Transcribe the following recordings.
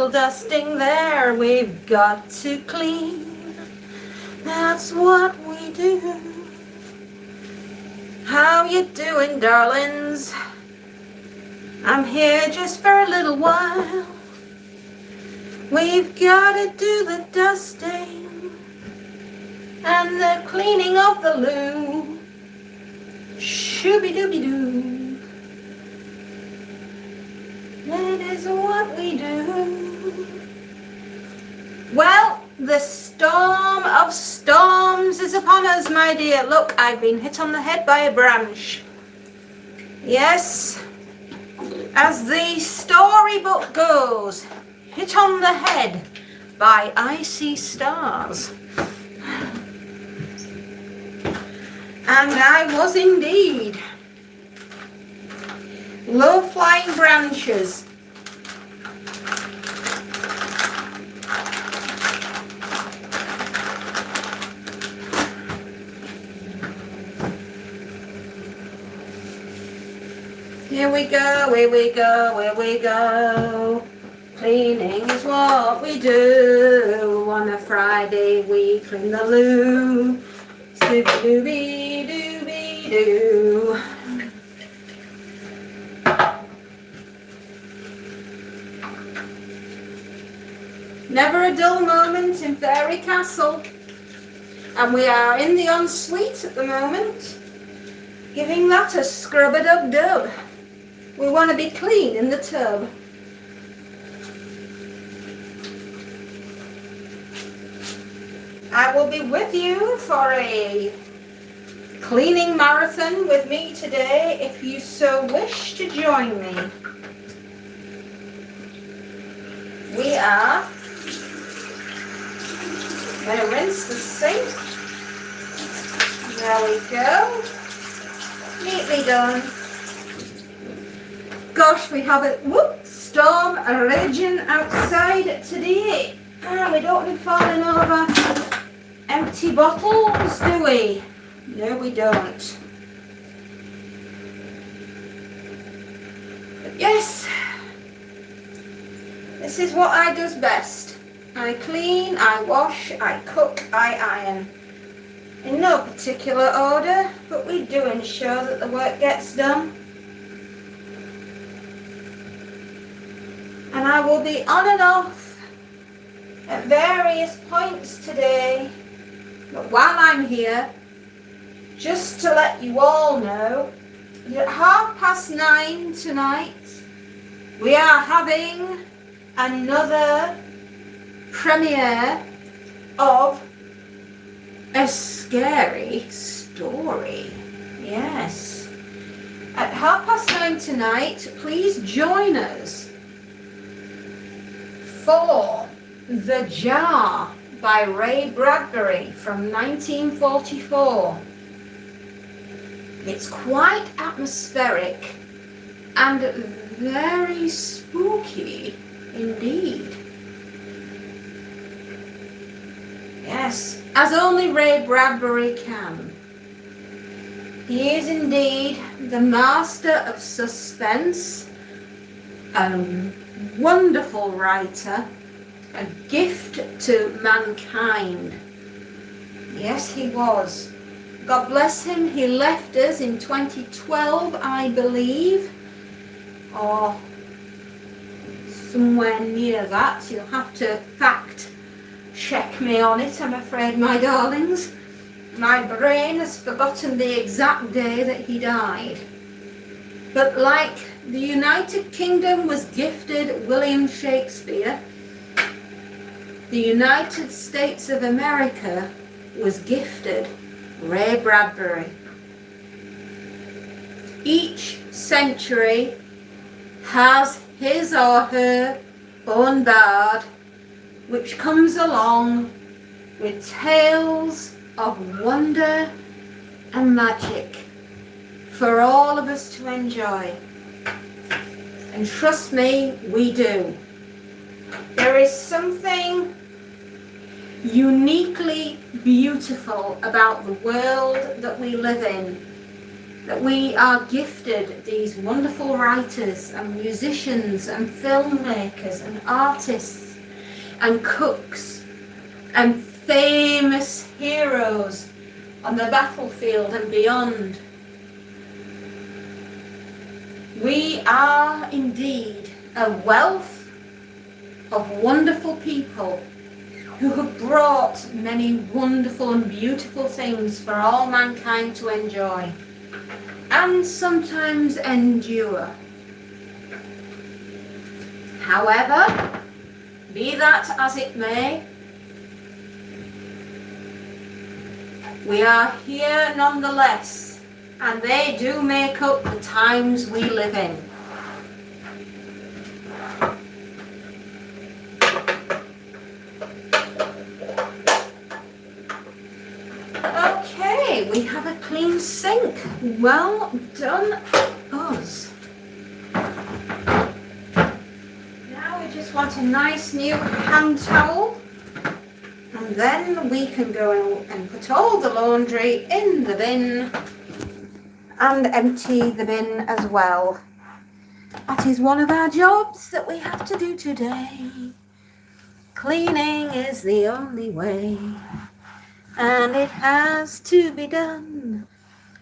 little dusting there. We've got to clean. That's what we do. How you doing, darlings? I'm here just for a little while. We've got to do the dusting and the cleaning of the loo. Shooby-dooby-doo. That is what we do. Well, the storm of storms is upon us, my dear. Look, I've been hit on the head by a branch. Yes, as the storybook goes, hit on the head by icy stars. And I was indeed. Low-flying branches. Here we go, here we go, here we go. Cleaning is what we do. On a Friday we clean the loo. Scooby-Dooby-Dooby-Doo. Never a dull moment in Fairy Castle. And we are in the ensuite at the moment, giving that a scrub-a-dub-dub. We want to be clean in the tub. I will be with you for a cleaning marathon with me today if you so wish to join me. We are going to rinse the sink. There we go. Neatly done. Gosh, we have a storm raging outside today. And we don't need falling over empty bottles, do we? No, we don't. But yes, this is what I does best. I clean, I wash, I cook, I iron. In no particular order, but we do ensure that the work gets done. And I will be on and off at various points today. But while I'm here, just to let you all know, at 9:30 tonight, we are having another premiere of a scary story. Yes. At 9:30 tonight, please join us for The Jar by Ray Bradbury from 1944. It's quite atmospheric and very spooky indeed. Yes, as only Ray Bradbury can. He is indeed the master of suspense, a wonderful writer, a gift to mankind. Yes, he was. God bless him. He left us in 2012, I believe, or somewhere near that. You'll have to fact check me on it, I'm afraid, my darlings. My brain has forgotten the exact day that he died. But like the United Kingdom was gifted William Shakespeare, the United States of America was gifted Ray Bradbury. Each century has his or her own bard, which comes along with tales of wonder and magic for all of us to enjoy. And trust me, we do. There is something uniquely beautiful about the world that we live in. that we are gifted these wonderful writers and musicians and filmmakers and artists and cooks and famous heroes on the battlefield and beyond. We are indeed a wealth of wonderful people who have brought many wonderful and beautiful things for all mankind to enjoy and sometimes endure. However, be that as it may, we are here nonetheless, and they do make up the times we live in. Okay, we have a clean sink. Well done, us. Now we just want a nice new hand towel, and then we can go and put all the laundry in the bin and empty the bin as well. That is one of our jobs that we have to do today. Cleaning is the only way, and it has to be done.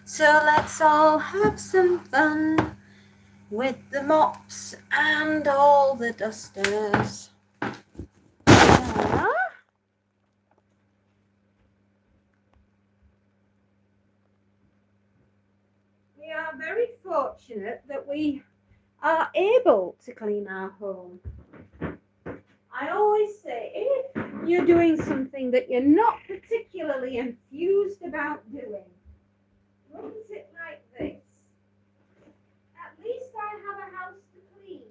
So let's all have some fun with the mops and all the dusters. We are very fortunate that we are able to clean our home. I always say, if you're doing something that you're not particularly enthused about doing, look at it like this. At least I have a house to clean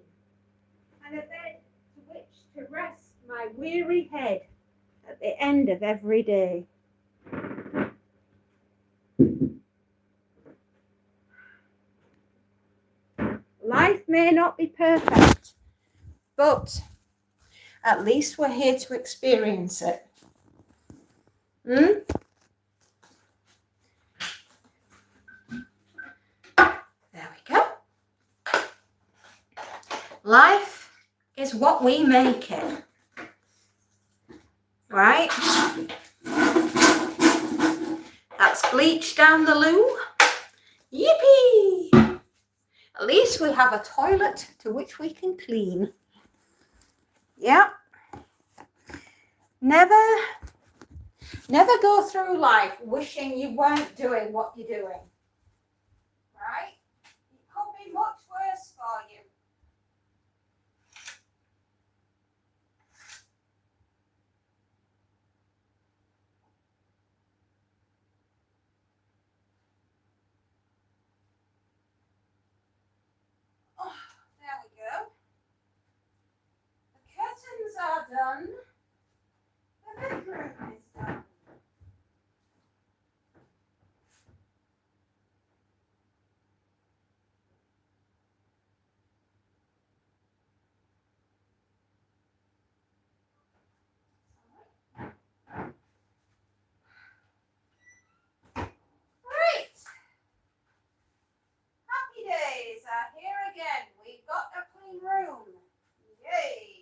and a bed to which to rest my weary head at the end of every day. Life may not be perfect, but at least we're here to experience it. There we go. Life is what we make it. Right? That's bleach down the loo. Yippee! At least we have a toilet to which we can clean. Yeah. Never go through life wishing you weren't doing what you're doing. Right? It could be much worse for you. Oh, there we go. The curtains are done. The bedroom is done. Right. Happy days are here again. We've got a clean room. Yay.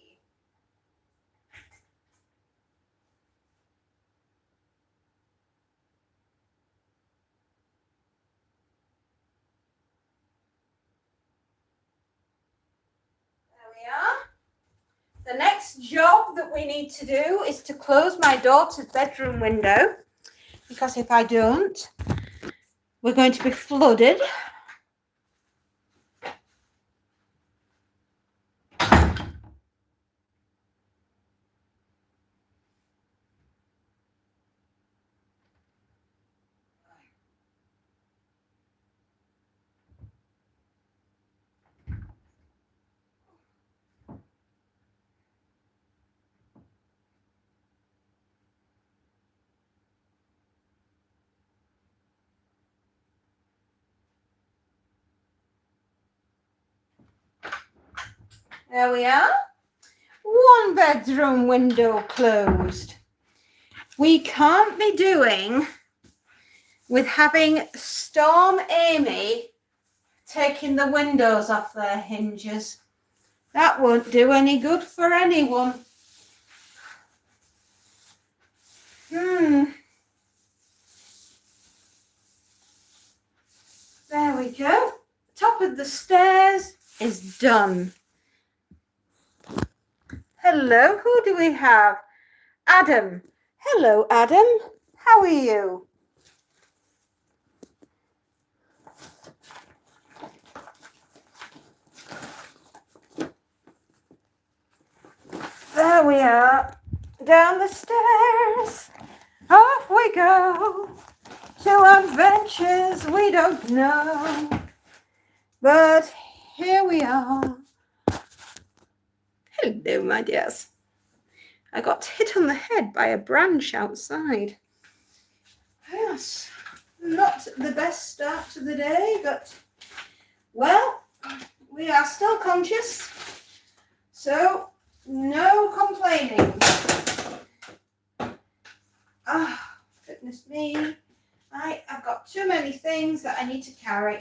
The next job that we need to do is to close my daughter's bedroom window, because if I don't, we're going to be flooded. There we are. One bedroom window closed. We can't be doing with having Storm Amy taking the windows off their hinges. That won't do any good for anyone. There we go. Top of the stairs is done. Hello, who do we have? Adam. Hello, Adam. How are you? There we are. Down the stairs. Off we go. To adventures we don't know. But here we are. Hello, my dears. I got hit on the head by a branch outside. Yes, not the best start to the day, but, well, we are still conscious, so no complaining. Ah, goodness me. I've got too many things that I need to carry.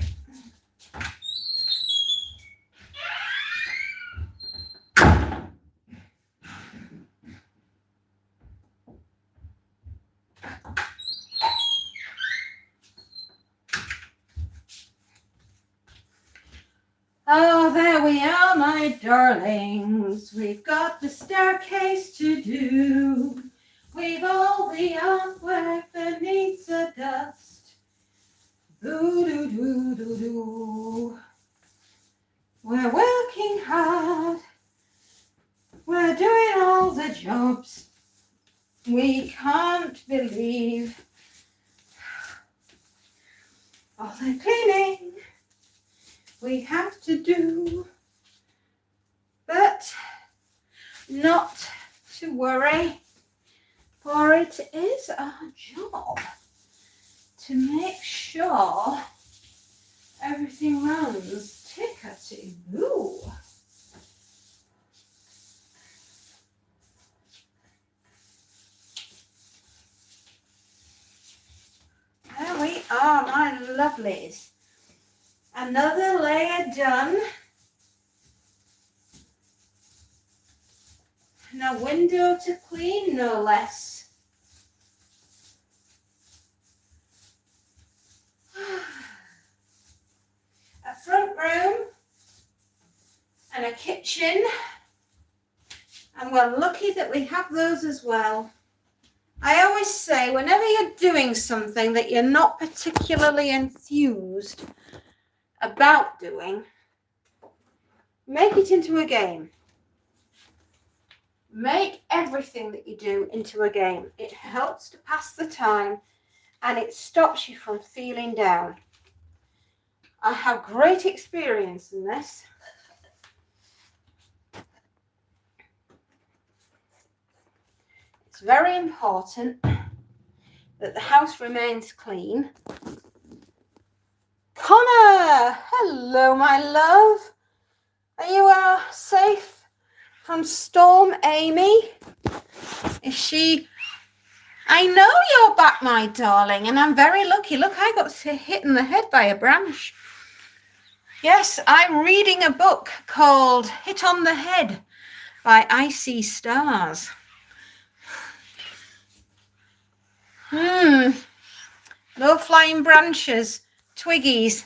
Oh, there we are, my darlings. We've got the staircase to do. We've all the artwork that needs the dust. Doo-doo-doo-doo-doo. We're working hard. We're doing all the jobs. We can't believe all the cleaning we have to do. But not to worry, for it is our job to make sure everything runs tickety-boo. There we are, my lovelies. Another layer done. And a window to clean, no less. A front room and a kitchen. And we're lucky that we have those as well. I always say, whenever you're doing something that you're not particularly enthused about doing, make it into a game. Make everything that you do into a game. It helps to pass the time and it stops you from feeling down. I have great experience in this. It's very important that the house remains clean. Connor, hello, my love. Are you safe from Storm Amy? Is she? I know you're back, my darling, and I'm very lucky. Look, I got hit in the head by a branch. Yes, I'm reading a book called Hit on the Head by Icy Stars. No flying branches, twiggies.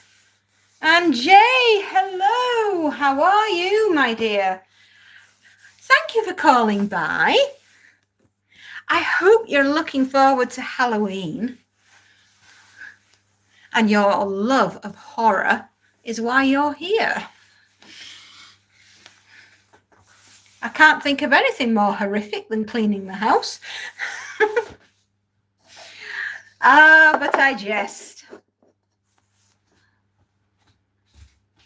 And Jay, hello. How are you, my dear? Thank you for calling by. I hope you're looking forward to Halloween. And your love of horror is why you're here. I can't think of anything more horrific than cleaning the house. But I jest.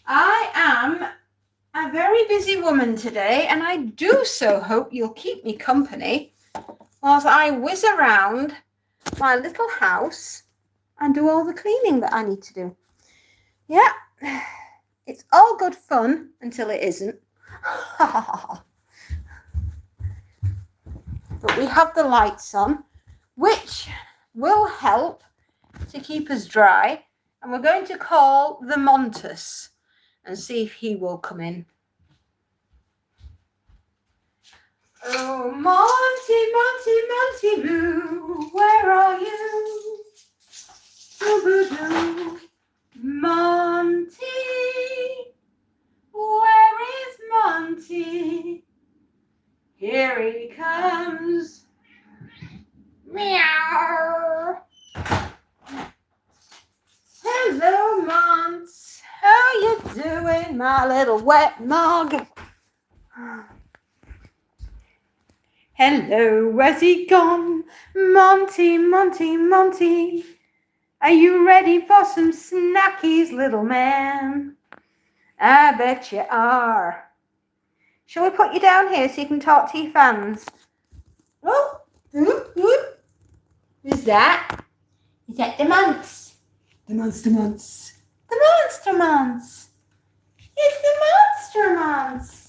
I am a very busy woman today, and I do so hope you'll keep me company whilst I whiz around my little house and do all the cleaning that I need to do. Yeah, it's all good fun until it isn't. But we have the lights on, which will help to keep us dry, and we're going to call the Montus and see if he will come in. Oh, Monty, Monty, Monty Boo, where are you? Boo-boo-doo. Monty, where is Monty? Here he comes. Meow. Hello, Monts. How you doing, my little wet mug? Hello, where's he gone? Monty, Monty, Monty. Are you ready for some snackies, little man? I bet you are. Shall we put you down here so you can talk to your fans? Oh, who's that? Is that the Monts? The Monster Monts. The Monster Monts. It's the Monster Monts.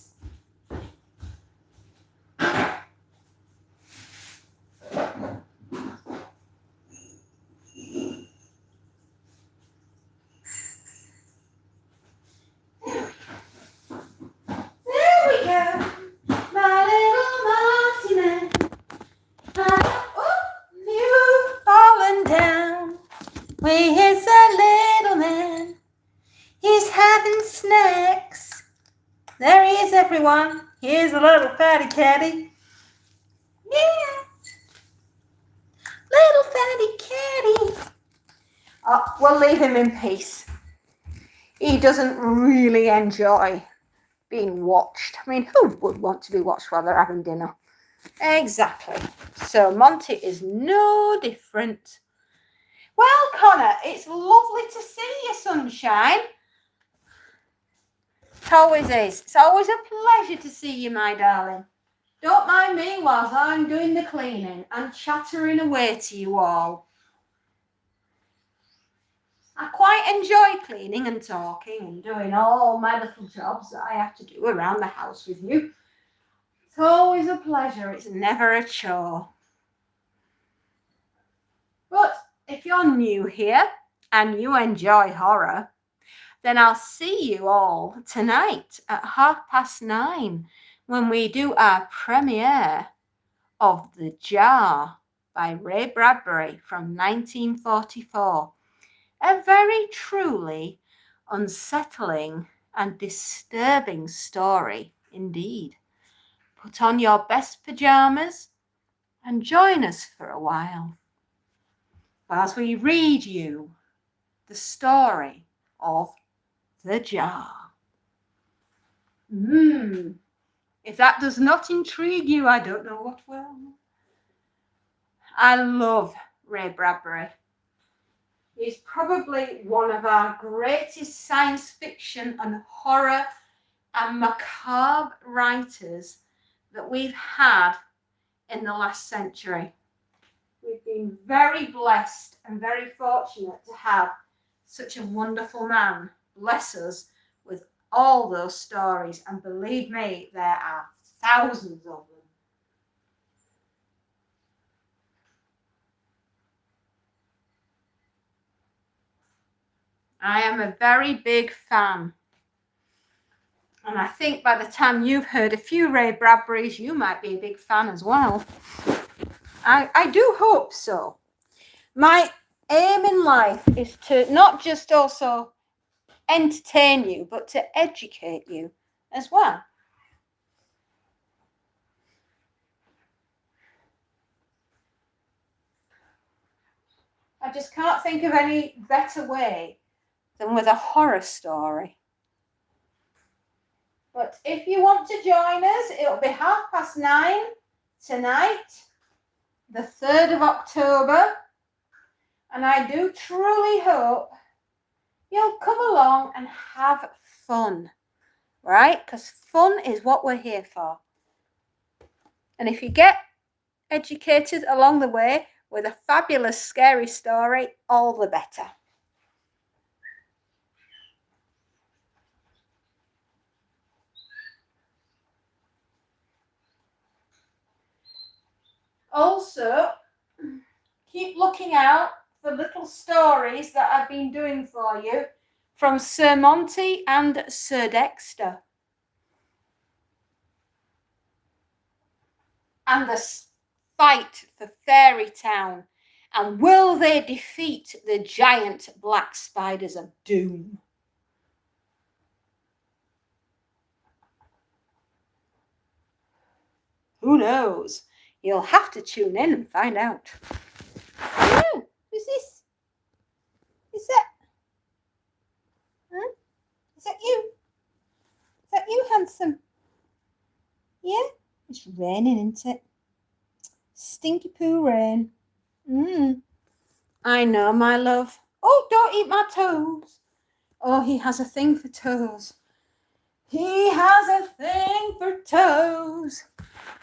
There we go. My little Monty man. You've fallen down. Where's the little man? He's having snacks. There he is, everyone. Here's a little fatty catty. Yeah. Little fatty catty. Oh, we'll leave him in peace. He doesn't really enjoy being watched. I mean, who would want to be watched while they're having dinner? Exactly. So Monty is no different. Well, Connor, it's lovely to see you, sunshine. It always is. It's always a pleasure to see you, my darling. Don't mind me whilst I'm doing the cleaning and chattering away to you all. I quite enjoy cleaning and talking and doing all my little jobs that I have to do around the house with you. It's always a pleasure. It's never a chore. But if you're new here and you enjoy horror, then I'll see you all tonight at 9:30 when we do our premiere of The Jar by Ray Bradbury from 1944. A very truly unsettling and disturbing story indeed. Put on your best pajamas and join us for a while as we read you the story of The Jar. If that does not intrigue you, I don't know what will. I love Ray Bradbury. He's probably one of our greatest science fiction and horror and macabre writers that we've had in the last century. We've been very blessed and very fortunate to have such a wonderful man bless us with all those stories, and believe me, there are thousands of them. I am a very big fan. And I think by the time you've heard a few Ray Bradburys, you might be a big fan as well. I do hope so. My aim in life is to not just also entertain you, but to educate you as well. I just can't think of any better way than with a horror story. But if you want to join us, it'll be 9:30 tonight, the 3rd of October. And I do truly hope you'll come along and have fun, right? Because fun is what we're here for. And if you get educated along the way with a fabulous scary story, all the better. Also, keep looking out the little stories that I've been doing for you from Sir Monty and Sir Dexter. And the fight for Fairy Town. And will they defeat the giant black spiders of doom? Who knows? You'll have to tune in and find out. Oh, who's this? Is that? Huh? Is that you? Is that you, handsome? Yeah? It's raining, isn't it? Stinky poo rain. I know, my love. Oh, don't eat my toes. Oh, he has a thing for toes. He has a thing for toes.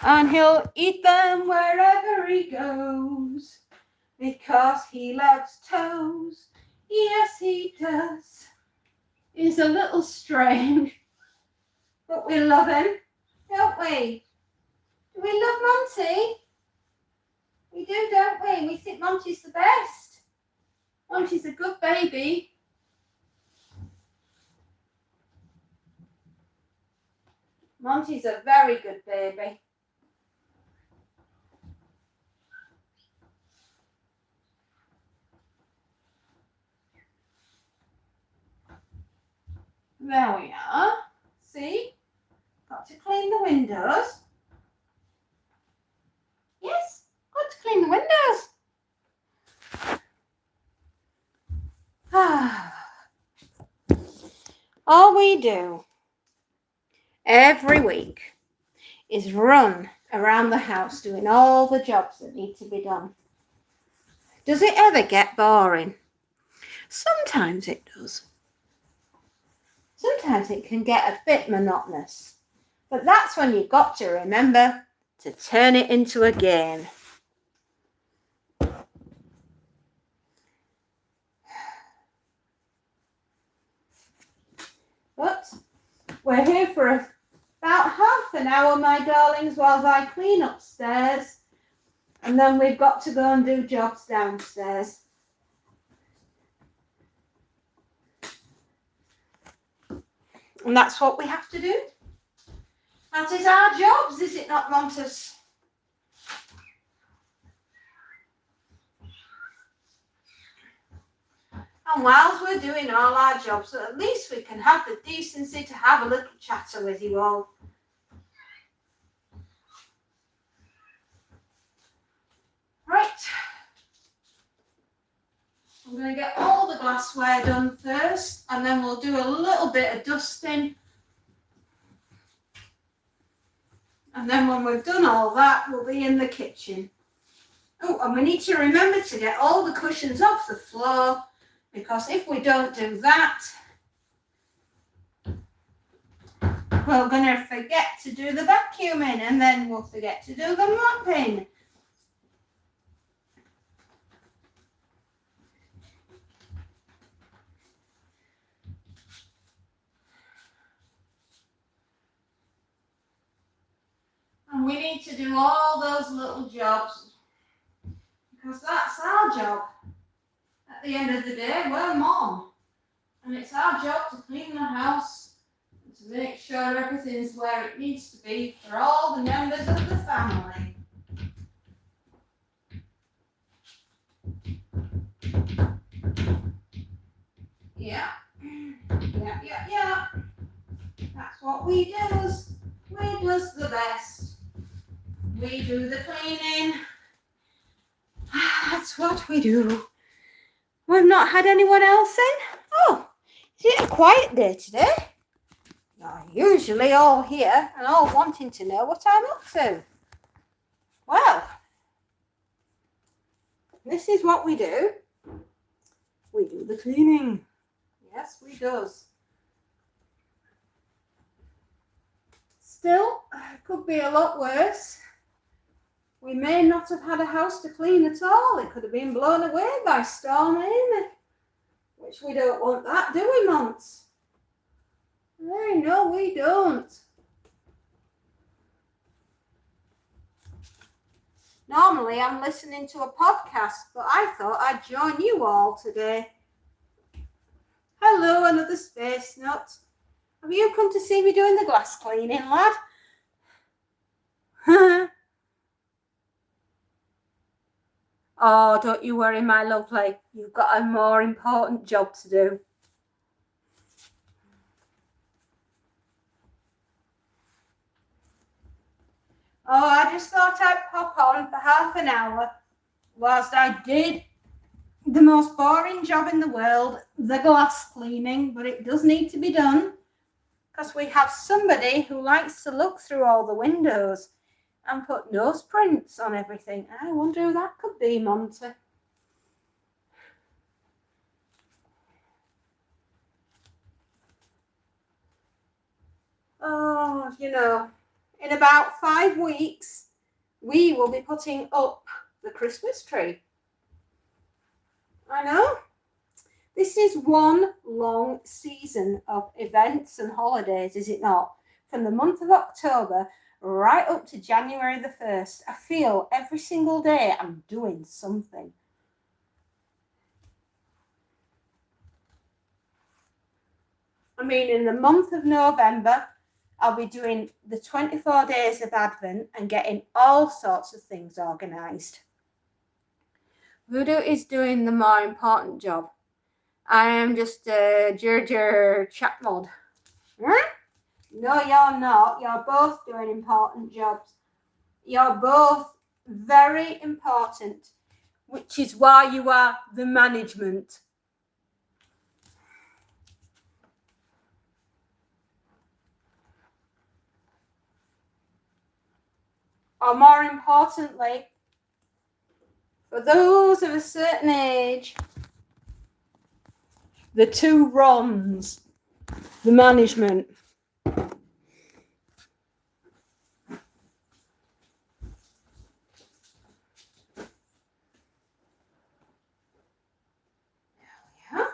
And he'll eat them wherever he goes. Because he loves toes. Yes, he does. He's a little strange. But we love him, don't we? Do we love Monty? We do, don't we? We think Monty's the best. Monty's a good baby. Monty's a very good baby. There we are. See? Got to clean the windows. Yes, got to clean the windows. All we do every week is run around the house doing all the jobs that need to be done. Does it ever get boring? Sometimes it does. Sometimes it can get a bit monotonous. But that's when you've got to remember to turn it into a game. But we're here for about half an hour, my darlings, while I clean upstairs. And then we've got to go and do jobs downstairs. And that's what we have to do. That is our jobs, is it not, Montus? And whilst we're doing all our jobs, at least we can have the decency to have a little chatter with you all. Right. I'm going to get all the glassware done first, and then we'll do a little bit of dusting. And then when we've done all that, we'll be in the kitchen. Oh, and we need to remember to get all the cushions off the floor, because if we don't do that, we're going to forget to do the vacuuming, and then we'll forget to do the mopping. And we need to do all those little jobs, because that's our job. At the end of the day, we're mom, and it's our job to clean the house and to make sure everything's where it needs to be for all the members of the family. Yeah. That's what we do. We does the best. We do the cleaning. That's what we do. We've not had anyone else in. Oh, is it a quiet day today? You're usually all here and all wanting to know what I'm up to. Well, this is what we do. We do the cleaning. Yes, we does. Still, it could be a lot worse. We may not have had a house to clean at all. It could have been blown away by Storm Amy, which we don't want that, do we, Mons? Hey, no, we don't. Normally I'm listening to a podcast, but I thought I'd join you all today. Hello, another space nut. Have you come to see me doing the glass cleaning, lad? Oh, don't you worry, my lovely. You've got a more important job to do. Oh, I just thought I'd pop on for half an hour whilst I did the most boring job in the world, the glass cleaning, but it does need to be done because we have somebody who likes to look through all the windows and put nose prints on everything. I wonder who that could be, Monty. Oh, you know, in about 5 weeks, we will be putting up the Christmas tree. I know. This is one long season of events and holidays, is it not? From the month of October right up to January the 1st. I feel every single day I'm doing something. I mean, in the month of November, I'll be doing the 24 days of Advent and getting all sorts of things organised. Voodoo is doing the more important job. I am just a chat mod. No, you're not. You're both doing important jobs. You're both very important, which is why you are the management. Or more importantly, for those of a certain age, the two Rons, the management. Yeah.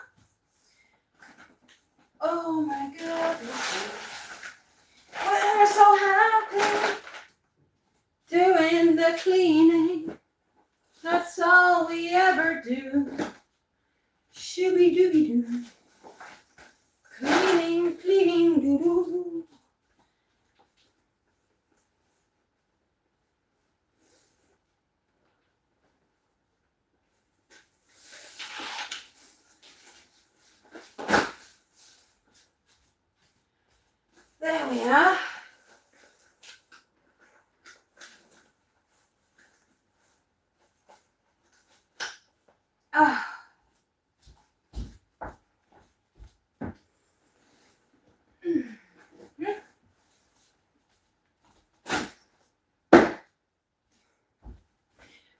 Oh my God. We're so happy doing the cleaning. That's all we ever do. Shooby-dooby-doo. Cleaning, cleaning, doo-doo. There we are. Ah.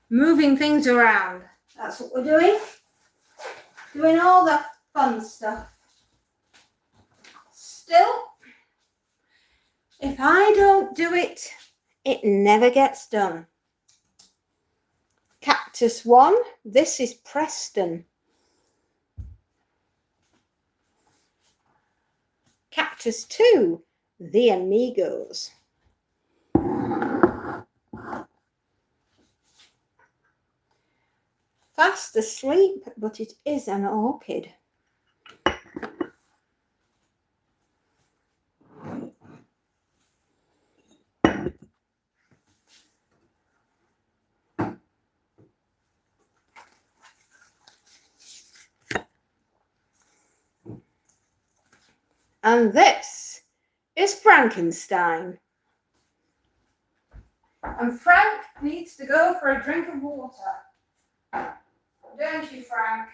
Moving things around. That's what we're doing. Doing all the fun stuff. Still, if I don't do it, it never gets done. Cactus 1, this is Preston. Cactus 2, the Amigos. Fast asleep, but it is an orchid. And this is Frankenstein. And Frank needs to go for a drink of water. Don't you, Frank?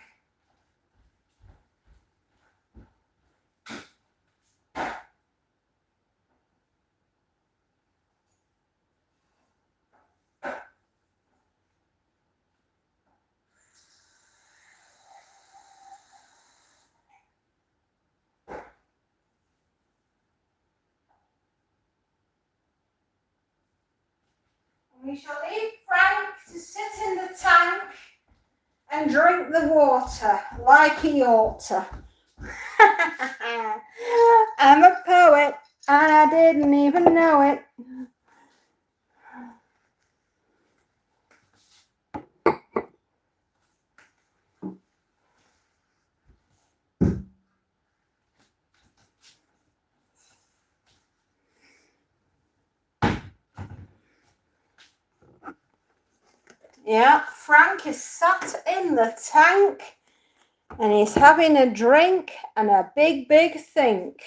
We shall leave Frank to sit in the tank and drink the water like he ought to. I'm a poet and I didn't even know it. Yeah, Frank is sat in the tank and he's having a drink and a big think.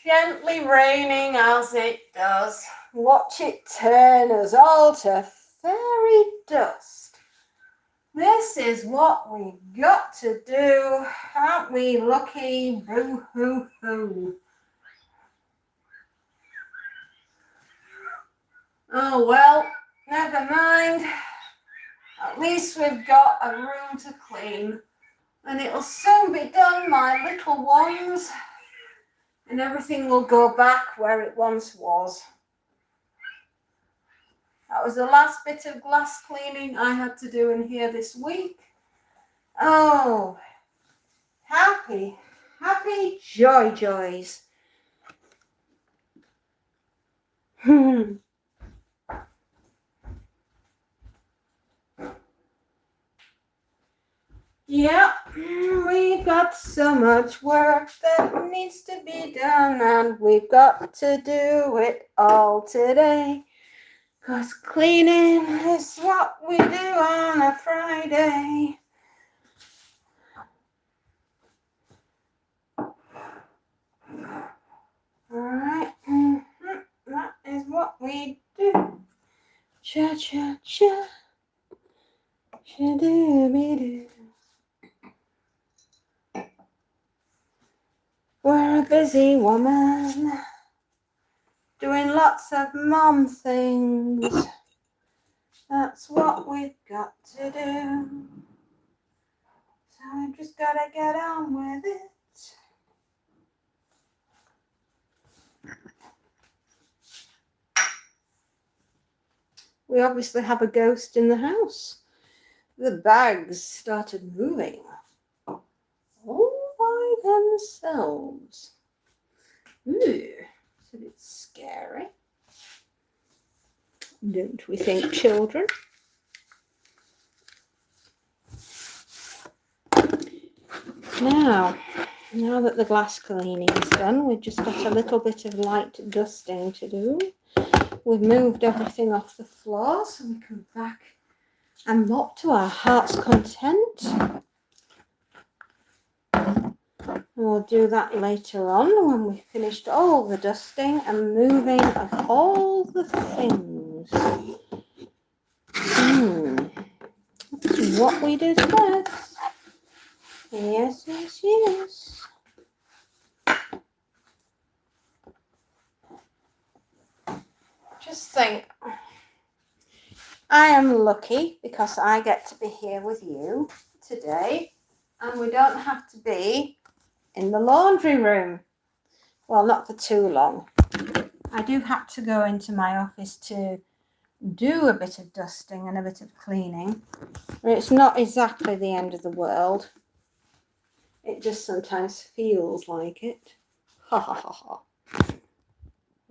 Gently raining as it does. Watch it turn us all to fairy dust. This is what we've got to do. Aren't we lucky? Boo hoo hoo. Oh well, never mind. At least we've got a room to clean. And it'll soon be done, my little ones. And everything will go back where it once was. That was the last bit of glass cleaning I had to do in here this week. Oh, happy joys. Yeah, we've got so much work that needs to be done, and we've got to do it all today. 'Cause cleaning is what we do on a Friday. Alright, that is what we do. Cha cha cha. Cha do be do. We're a busy woman, doing lots of mom things. That's what we've got to do. So I just gotta get on with it. We obviously have a ghost in the house. The bags started moving all by themselves. Ooh, it's a bit scary. Don't we think, children? Now that the glass cleaning is done, we've just got a little bit of light dusting to do. We've moved everything off the floor so we can back and mop to our heart's content. We'll do that later on when we've finished all the dusting and moving of all the things. This is what we do best. Yes, yes, yes. Just think, I am lucky because I get to be here with you today, and we don't have to be in the laundry room. Well, not for too long. I do have to go into my office to do a bit of dusting and a bit of cleaning. It's not exactly the end of the world. It just sometimes feels like it. Ha ha ha ha.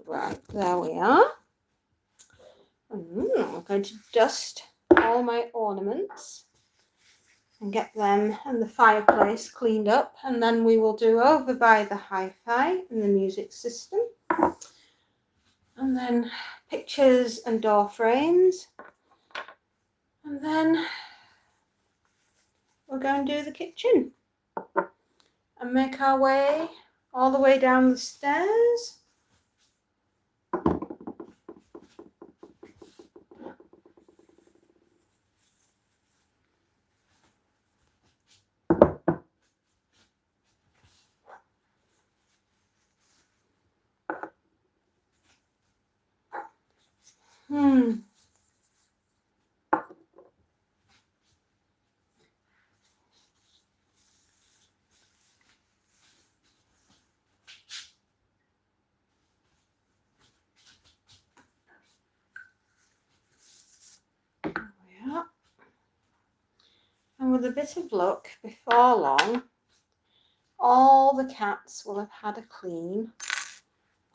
Right, there we are. I'm going to dust all my ornaments and get them and the fireplace cleaned up, and then we will do over by the hi-fi and the music system, and then pictures and door frames, and then we're going to do the kitchen and make our way all the way down the stairs. And with a bit of luck, before long, all the cats will have had a clean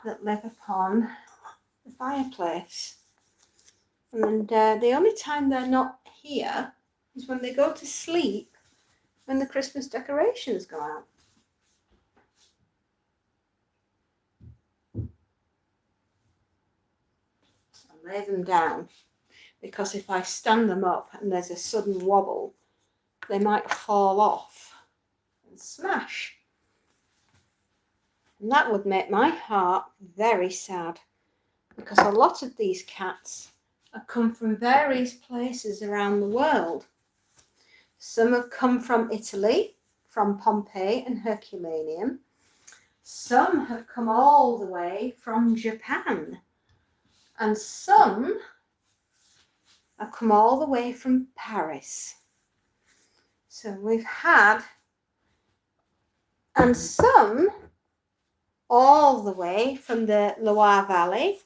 that live upon the fireplace. And the only time they're not here is when they go to sleep when the Christmas decorations go out. I lay them down because if I stand them up and there's a sudden wobble, they might fall off and smash. And that would make my heart very sad, because a lot of these cats have come from various places around the world. Some have come from Italy, from Pompeii and Herculaneum. Some have come all the way from Japan. And some have come all the way from Paris. So we've had, and some all the way from the Loire Valley,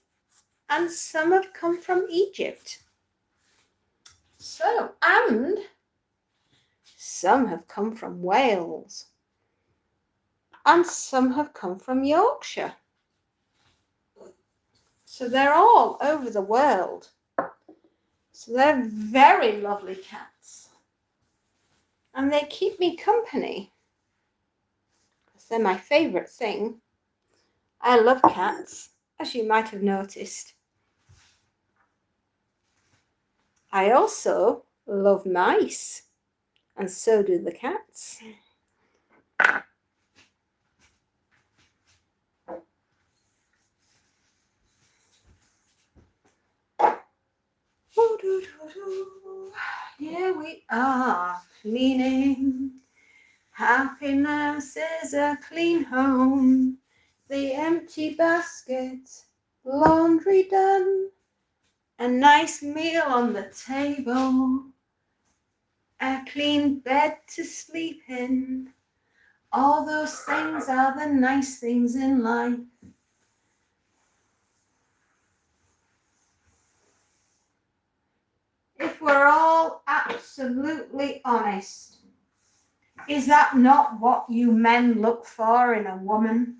and some have come from Egypt. So, and some have come from Wales, and some have come from Yorkshire. So they're all over the world. So they're very lovely cats. And they keep me company, because they're my favourite thing. I love cats, as you might have noticed. I also love mice, and so do the cats. Here we are, cleaning. Happiness is a clean home. The empty basket, laundry done, a nice meal on the table, a clean bed to sleep in. All those things are the nice things in life. If we're all absolutely honest, is that not what you men look for in a woman?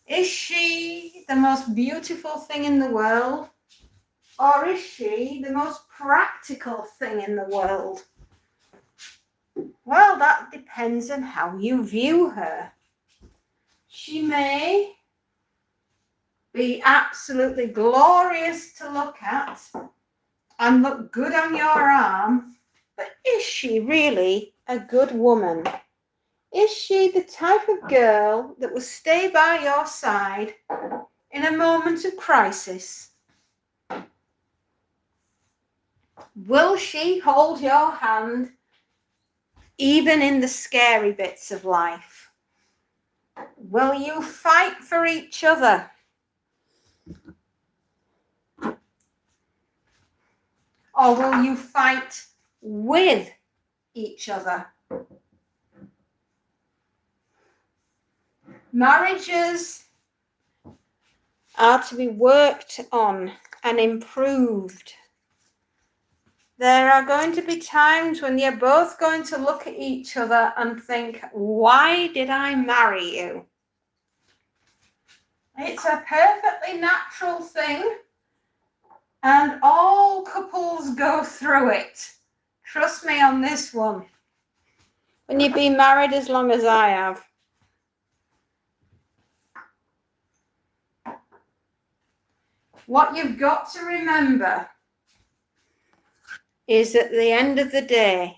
Is she the most beautiful thing in the world? Or is she the most practical thing in the world? Well, that depends on how you view her. She may be absolutely glorious to look at and look good on your arm, but is she really a good woman? Is she the type of girl that will stay by your side in a moment of crisis? Will she hold your hand even in the scary bits of life? Will you fight for each other? Or will you fight with each other? Marriages are to be worked on and improved. There are going to be times when you're both going to look at each other and think, why did I marry you? It's a perfectly natural thing, and all couples go through it. Trust me on this one. When you've been married as long as I have. What you've got to remember is at the end of the day,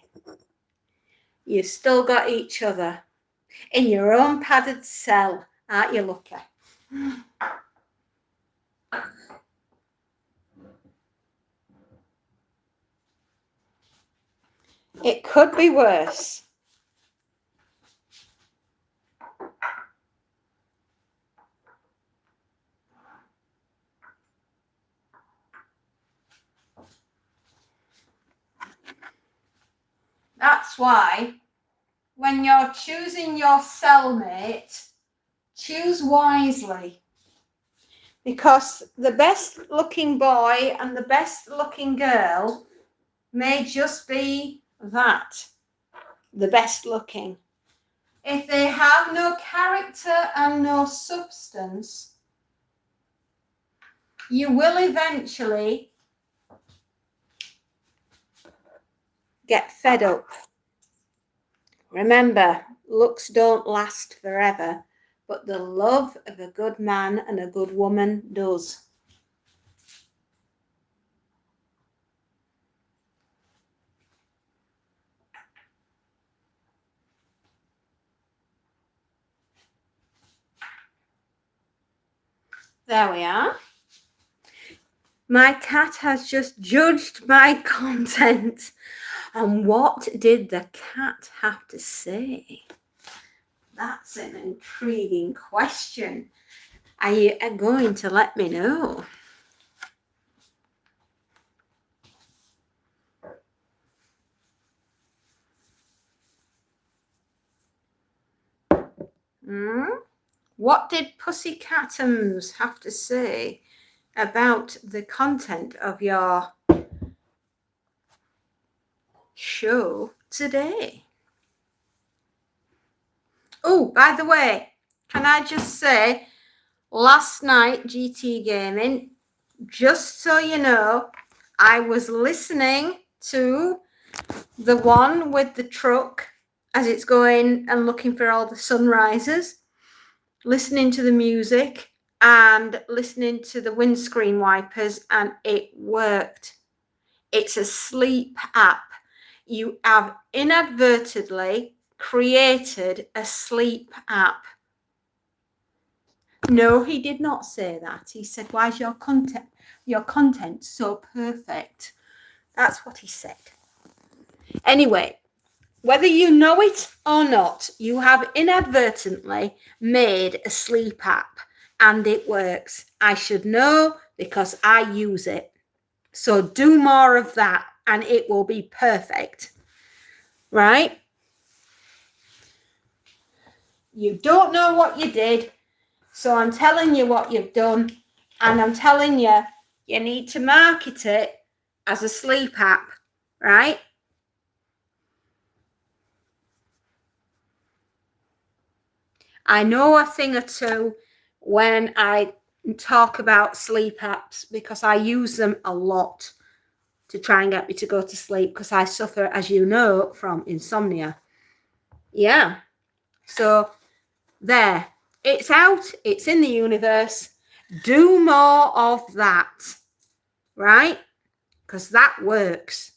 you've still got each other in your own padded cell. Aren't you lucky? It could be worse. That's why when you're choosing your cellmate, choose wisely. Because the best looking boy and the best looking girl may just be that, the best looking. If they have no character and no substance, you will eventually get fed up. Remember, looks don't last forever, but the love of a good man and a good woman does. There we are. My cat has just judged my content. And what did the cat have to say? That's an intriguing question. Are you going to let me know? What did Pussycatums have to say about the content of your show today? Oh, by the way, can I just say, last night, GT Gaming, just so you know, I was listening to the one with the truck as it's going and looking for all the sunrises, listening to the music and listening to the windscreen wipers, and it worked. It's a sleep app. You have inadvertently created a sleep app. No, he did not say that. He said, why is your content so perfect? That's what he said. Anyway, whether you know it or not, you have inadvertently made a sleep app and it works. I should know because I use it. So do more of that and it will be perfect. Right? You don't know what you did, so I'm telling you what you've done, and I'm telling you, you need to market it as a sleep app, right? I know a thing or two when I talk about sleep apps because I use them a lot to try and get me to go to sleep because I suffer, as you know, from insomnia. Yeah. So there, it's out, it's in the universe. Do more of that, right? Because that works.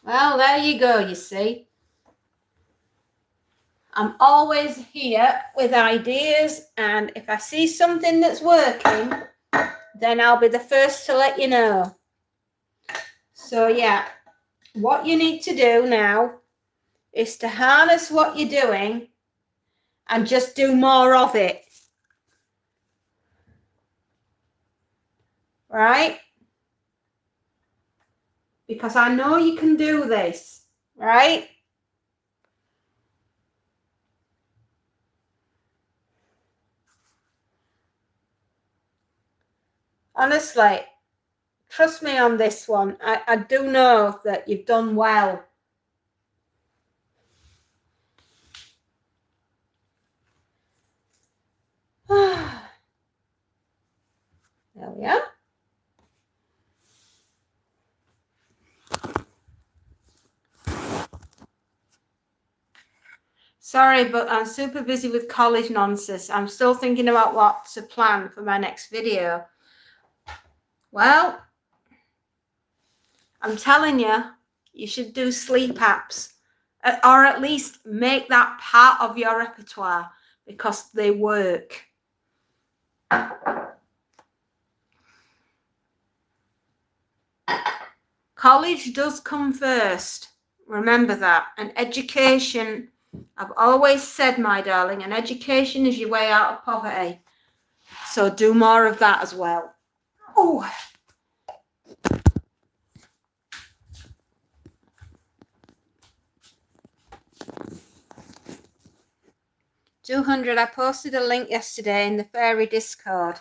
Well, there you go, you see. I'm always here with ideas, and if I see something that's working, then I'll be the first to let you know. So yeah, what you need to do now is to harness what you're doing and just do more of it. Right? Because I know you can do this, right? Honestly, trust me on this one. I do know that you've done well. There we are. Sorry, but I'm super busy with college nonsense. I'm still thinking about what to plan for my next video. Well, I'm telling you, you should do sleep apps, or at least make that part of your repertoire because they work. College does come first. Remember that. And education, I've always said, my darling, and education is your way out of poverty. So do more of that as well. Oh. 200, I posted a link yesterday in the Fairy Discord.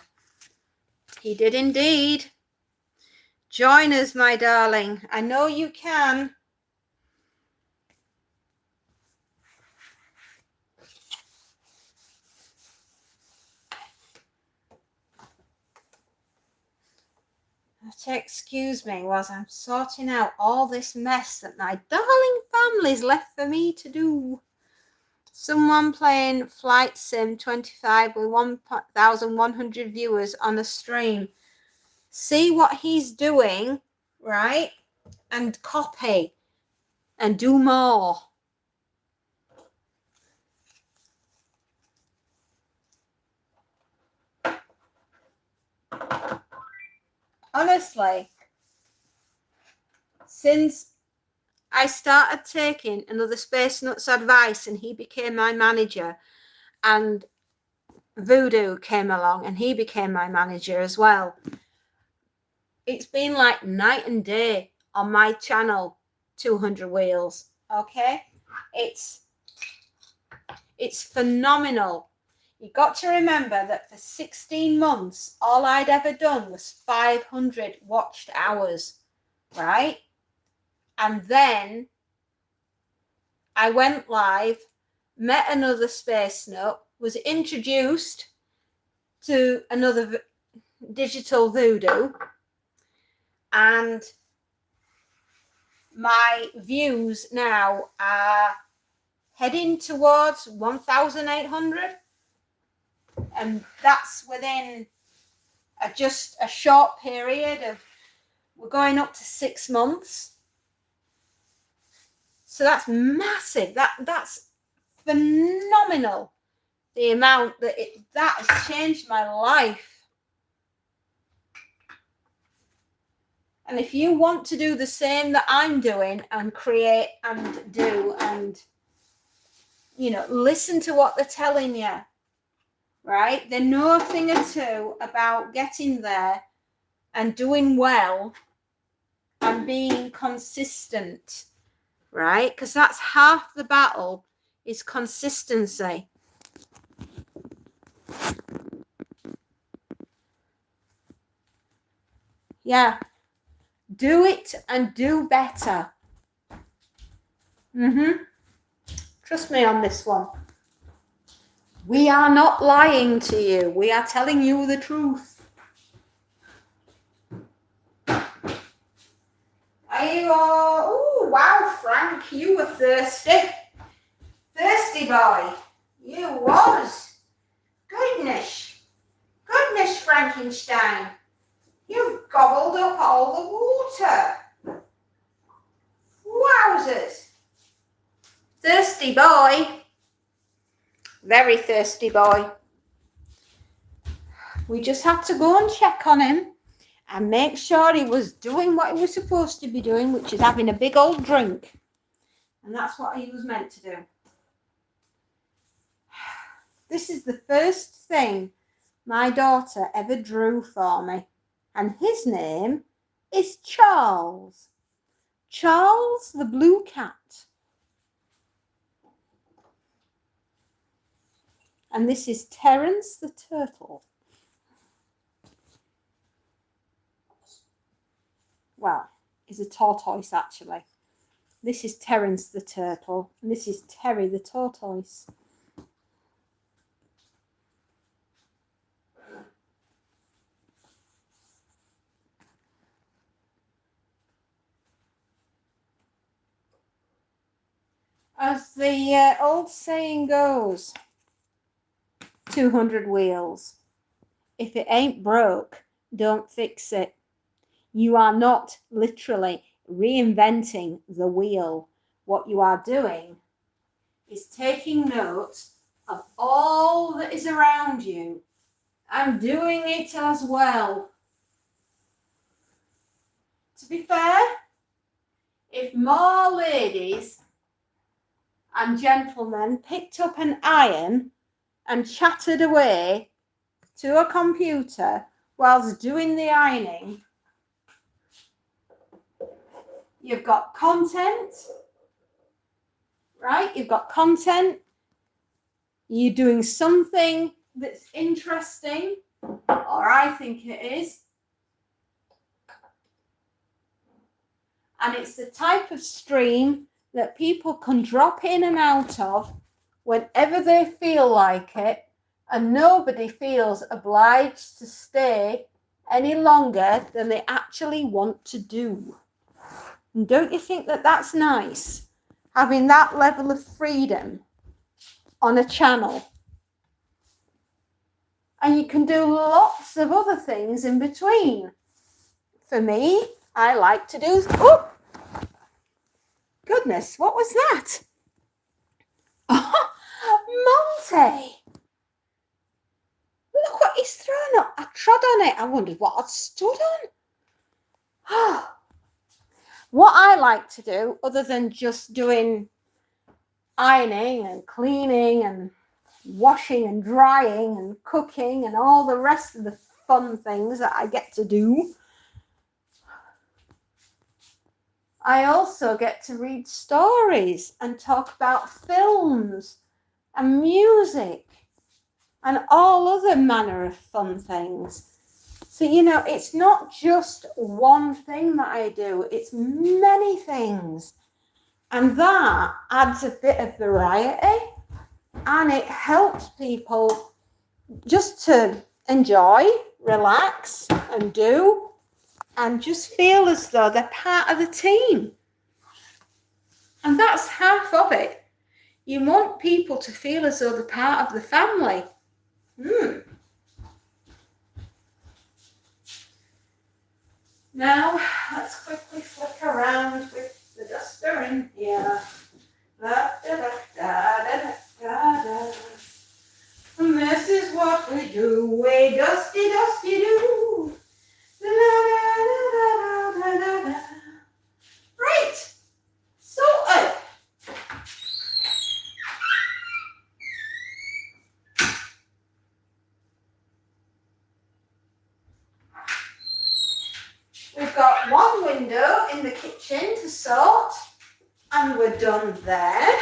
He did indeed. Join us, my darling. I know you can. to excuse me whilst I'm sorting out all this mess that my darling family's left for me to do. Someone playing Flight Sim 25 with 1,100 viewers on a stream. See what he's doing, right? And copy and do more. Honestly, since I started taking another Space Nuts advice and he became my manager, and Voodoo came along and he became my manager as well, it's been like night and day on my channel, 200 Wheels. Okay, it's phenomenal. You got to remember that for 16 months, all I'd ever done was 500 watched hours, right? And then I went live, met another Space Nut, was introduced to another digital Voodoo, and my views now are heading towards 1,800. And that's within just a short period of, we're going up to 6 months. So that's massive. That's phenomenal. The amount that has changed my life. And if you want to do the same that I'm doing and create and do and, listen to what they're telling you, right? They know a thing or two about getting there and doing well and being consistent, right? Because that's half the battle, is consistency. Yeah. Do it and do better. Trust me on this one. We are not lying to you. We are telling you the truth. Are you all... Oh, wow, Frank, you were thirsty. Thirsty boy. You was. Goodness, Frankenstein. You've gobbled up all the water. Wowzers. Thirsty boy. Very thirsty boy. We just had to go and check on him and make sure he was doing what he was supposed to be doing, which is having a big old drink. And that's what he was meant to do. This is the first thing my daughter ever drew for me. And his name is Charles. Charles the Blue Cat. And this is Terence the Turtle. Well, he's a tortoise actually. This is Terence the Turtle. And this is Terry the Tortoise. As the old saying goes, 200 Wheels. If it ain't broke, don't fix it. You are not literally reinventing the wheel. What you are doing is taking note of all that is around you and doing it as well. To be fair, if more ladies and gentlemen picked up an iron and chattered away to a computer whilst doing the ironing, you've got content, right? You've got content. You're doing something that's interesting, or I think it is. And it's the type of stream that people can drop in and out of whenever they feel like it, and nobody feels obliged to stay any longer than they actually want to do. And don't you think that that's nice? Having that level of freedom on a channel. And you can do lots of other things in between. For me, I like to do... Oh! Goodness, what was that? Monty! Look what he's thrown up. I trod on it. I wondered what I'd stood on. What I like to do, other than just doing ironing and cleaning and washing and drying and cooking and all the rest of the fun things that I get to do, I also get to read stories and talk about films and music and all other manner of fun things. So, you know, it's not just one thing that I do, it's many things. And that adds a bit of variety, and it helps people just to enjoy, relax, and do, and just feel as though they're part of the team. And that's half of it. You want people to feel as though they're part of the family. Now, let's quickly flick around with the duster in here. And this is what we do. We dusty, dusty do. Right. Sorted. We've got one window in the kitchen to sort, and we're done there.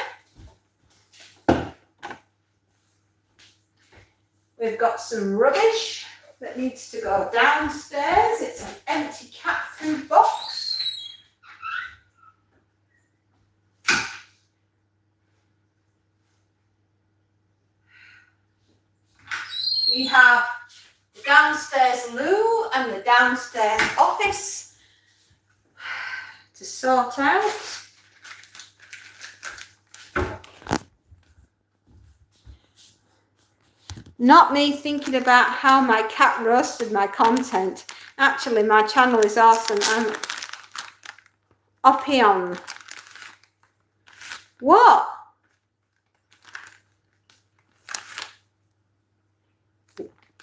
We've got some rubbish that needs to go downstairs. It's an empty cat food box. We have the downstairs loo and the downstairs office to sort out. Not me thinking about how my cat roasted my content. Actually, my channel is awesome. I'm uppy on. What?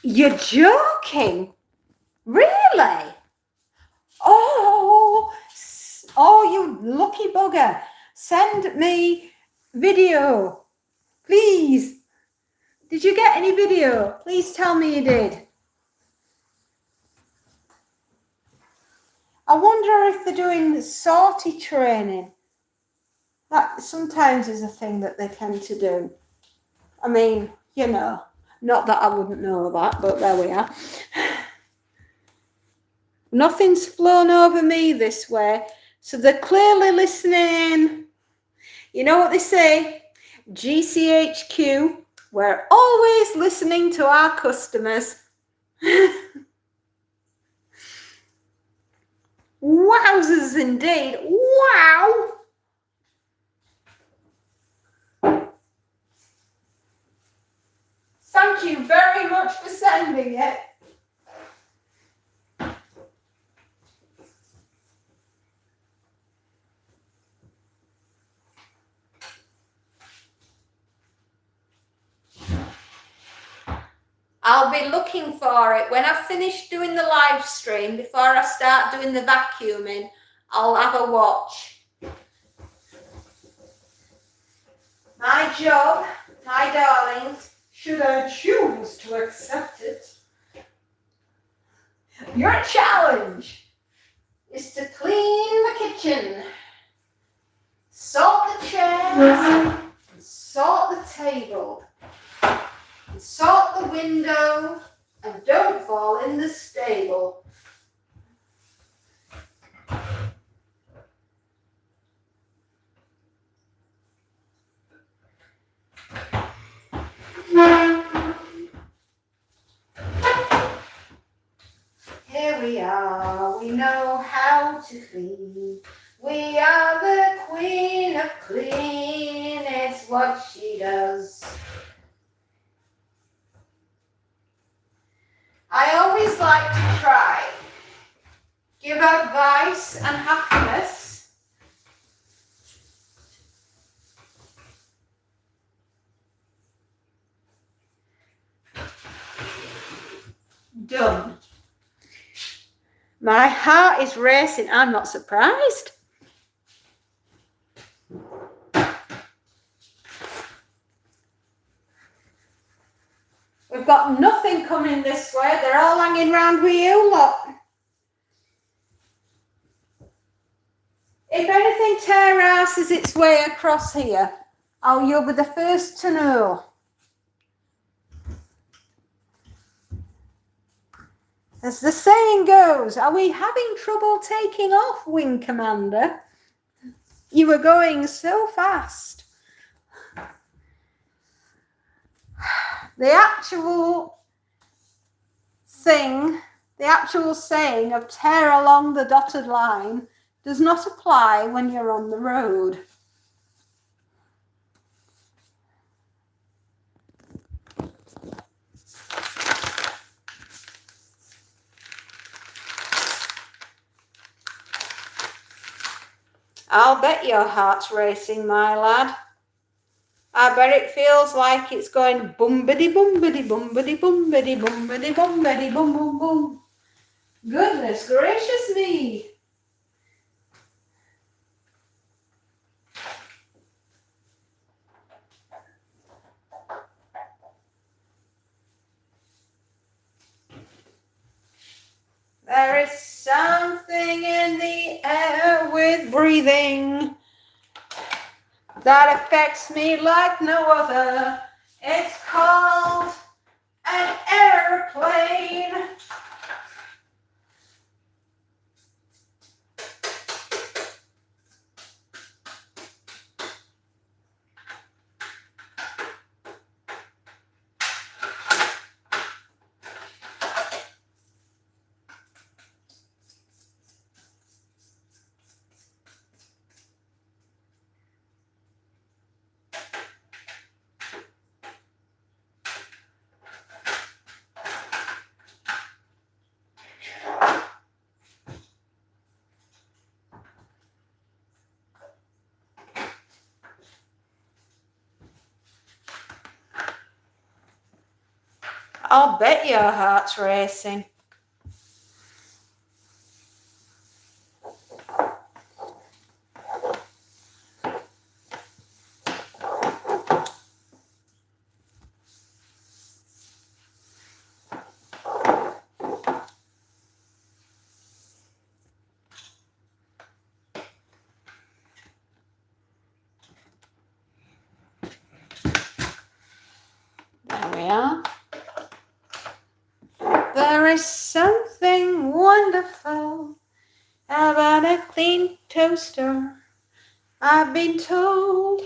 You're joking? Really? Oh, you lucky bugger. Send me video, please. Did you get any video? Please tell me you did. I wonder if they're doing sortie training. That sometimes is a thing that they tend to do. I mean, you know, not that I wouldn't know that, but there we are. Nothing's flown over me this way, so they're clearly listening. You know what they say? GCHQ. We're always listening to our customers. Wowzers indeed. Wow. Thank you very much for sending it. I'll be looking for it. When I've finished doing the live stream, before I start doing the vacuuming, I'll have a watch. My job, my darlings, should I choose to accept it, your challenge is to clean the kitchen, sort the chairs, and sort the table. Sort the window and don't fall in the stable. Here we are. We know how to clean. We are the queen of clean. It's what she does. I always like to try. Give advice and happiness. Done. My heart is racing. I'm not surprised. We've got nothing coming this way. They're all hanging round with you lot. If anything terraces its way across here, oh, you'll be the first to know. As the saying goes, are we having trouble taking off, Wing Commander? You were going so fast. The actual saying of tear along the dotted line does not apply when you're on the road. I'll bet your heart's racing, my lad. I bet it feels like it's going bumbity bumbity bumbity bumbity bumbity bumbity bum bum bum. Goodness gracious me. There is something in the air with breathing that affects me like no other. It's called an airplane. I'll bet your heart's racing. There we are. There is something wonderful about a clean toaster, I've been told.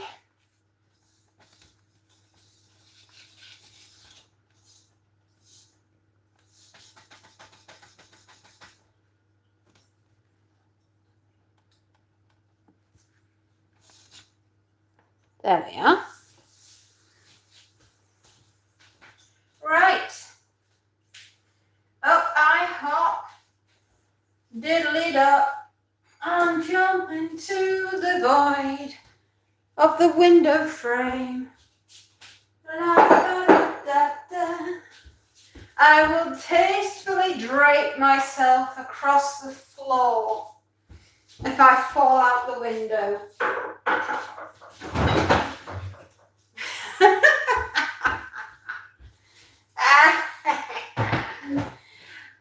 There we are. Right. Up I hop, diddly up, and jump into the void of the window frame. La, da, da, da, da. I will tastefully drape myself across the floor if I fall out the window.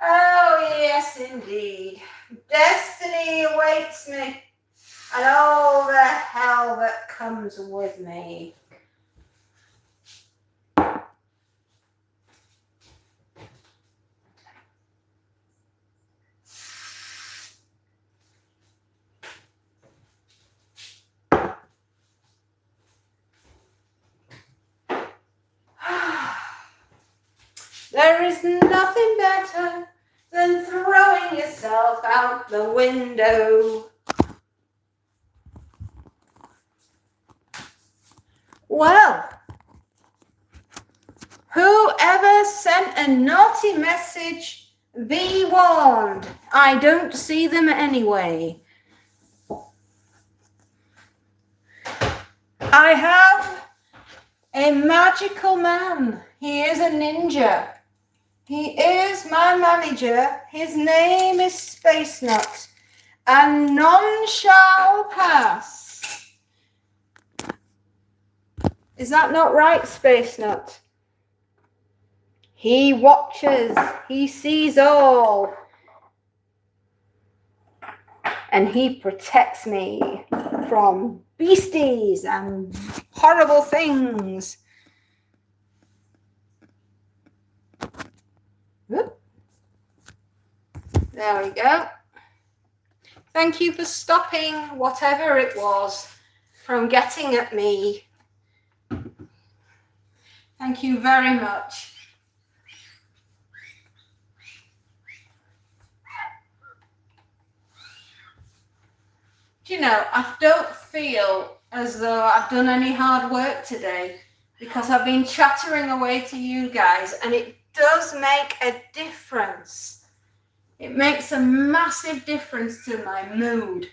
Oh, yes, indeed. Destiny awaits me, and all the hell that comes with me. There is nothing better than throwing yourself out the window. Well, whoever sent a naughty message, be warned. I don't see them anyway. I have a magical man. He is a ninja. He is my manager. His name is Space Nut, and none shall pass. Is that not right, Space Nut? He watches. He sees all. And he protects me from beasties and horrible things. Whoop. There we go. Thank you for stopping whatever it was from getting at me. Thank you very much. Do you know, I don't feel as though I've done any hard work today because I've been chattering away to you guys, and it does make a difference. It makes a massive difference to my mood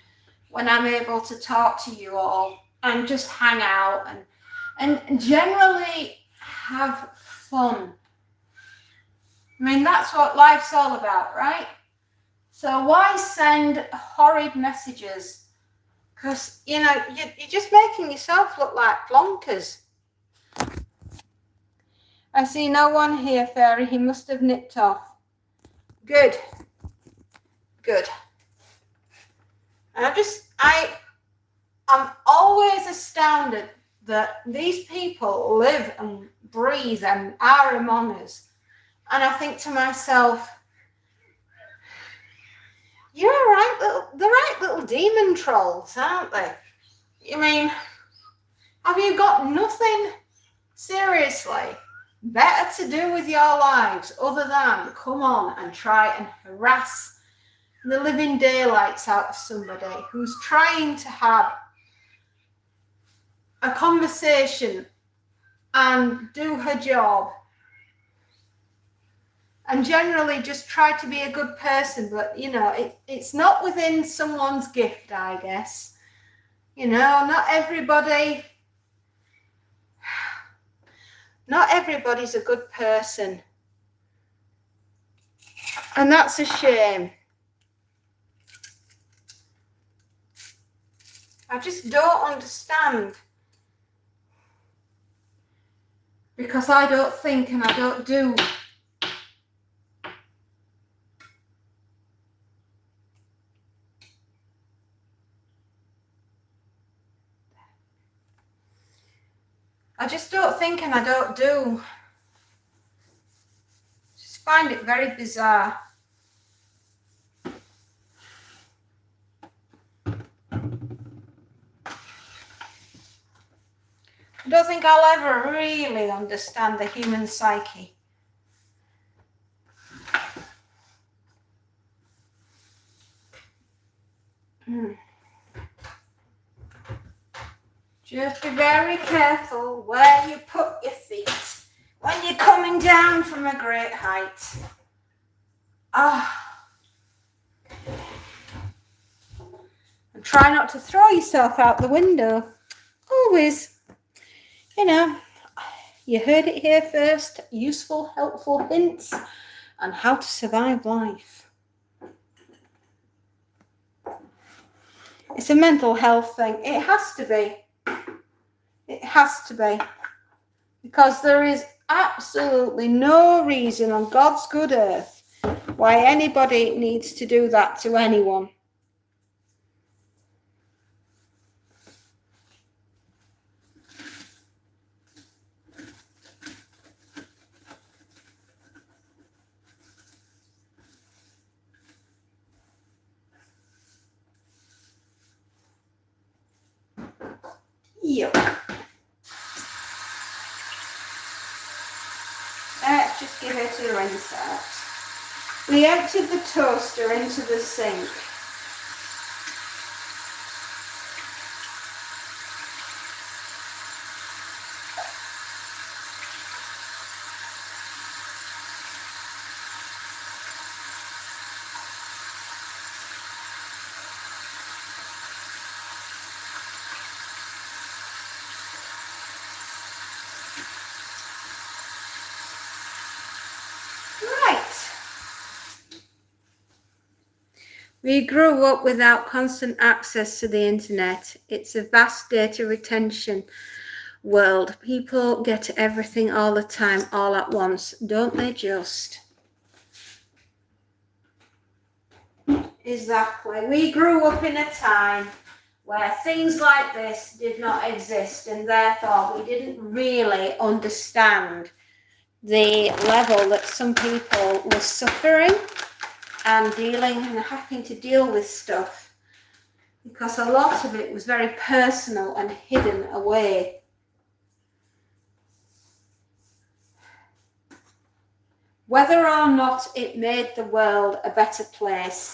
when I'm able to talk to you all and just hang out and generally have fun. I mean, that's what life's all about, right? So why send horrid messages? Because, you know, you're just making yourself look like plonkers. I see no one here, Fairy. He must have nipped off. Good. Good. And I'm always astounded that these people live and breathe and are among us. And I think to myself, you're the right little demon trolls, aren't they? I mean, have you got nothing seriously better to do with your lives other than come on and try and harass the living daylights out of somebody who's trying to have a conversation and do her job and generally just try to be a good person, but, you know, it's not within someone's gift, I guess. You know, not everybody's a good person. And that's a shame. I just don't understand. Because I don't think and I don't do. I just don't think and I don't do. Just find it very bizarre. I don't think I'll ever really understand the human psyche. Just be very careful where you put your feet when you're coming down from a great height. And try not to throw yourself out the window. Always. You know, you heard it here first. Useful, helpful hints on how to survive life. It's a mental health thing. It has to be. It has to be. Because there is absolutely no reason on God's good earth why anybody needs to do that to anyone. Yuck. Let's just give it a rinse out. We emptied the toaster into the sink. We grew up without constant access to the internet. It's a vast data retention world. People get everything all the time, all at once, don't they just? Exactly. We grew up in a time where things like this did not exist, and therefore we didn't really understand the level that some people were suffering and dealing and having to deal with stuff, because a lot of it was very personal and hidden away. Whether or not it made the world a better place,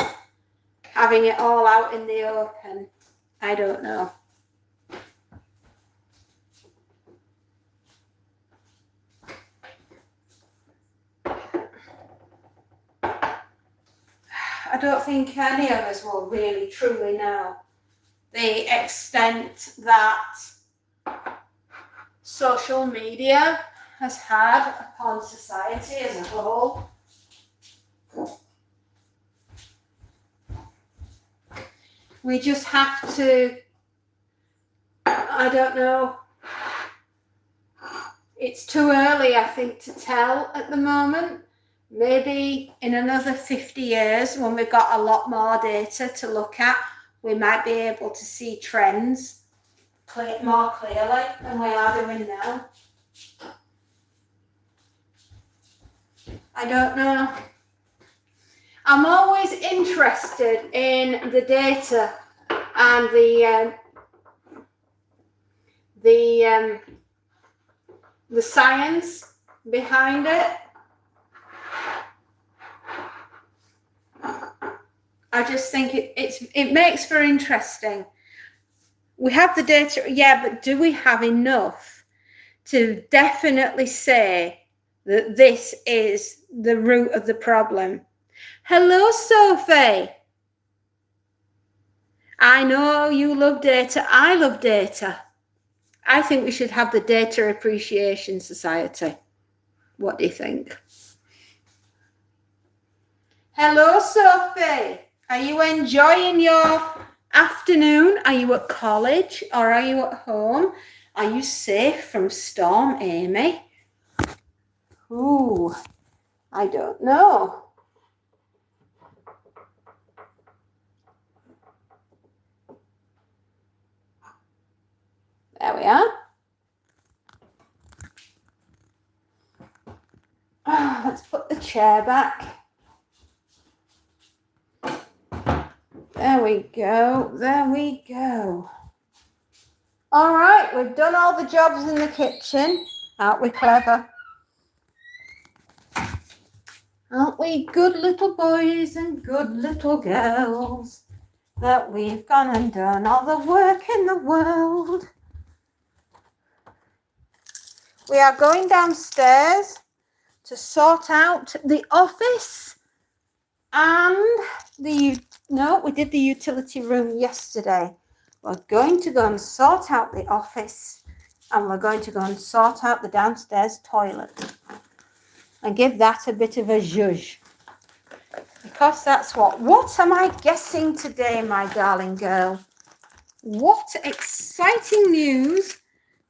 having it all out in the open, I don't know. I don't think any of us will really truly know the extent that social media has had upon society as a whole. We just have to, I don't know, it's too early, I think, to tell at the moment. Maybe in another 50 years, when we've got a lot more data to look at, we might be able to see trends more clearly than we are doing now. I don't know. I'm always interested in the data and the science behind it. I just think it makes for interesting. We have the data, yeah, but do we have enough to definitely say that this is the root of the problem? Hello, Sophie. I know you love data. I love data. I think we should have the Data Appreciation Society. What do you think? Hello, Sophie. Are you enjoying your afternoon? Are you at college or are you at home? Are you safe from Storm Amy? Ooh, I don't know. There we are. Oh, let's put the chair back. There we go. There we go. All right, we've done all the jobs in the kitchen. Aren't we clever? Aren't we good little boys and good little girls? That we've gone and done all the work in the world. We are going downstairs to sort out the office and we did the utility room yesterday. We're going to go and sort out the office and we're going to go and sort out the downstairs toilet and give that a bit of a zhuzh. Because that's what am I guessing today, my darling girl? What exciting news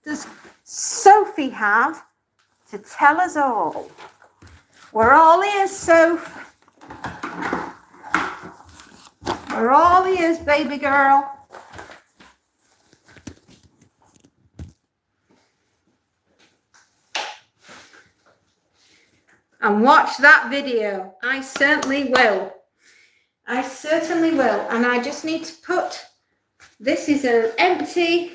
does Sophie have to tell us all? We're all ears, Soph. We're all ears, baby girl. And watch that video. I certainly will. I certainly will. And I just need to put, this is an empty,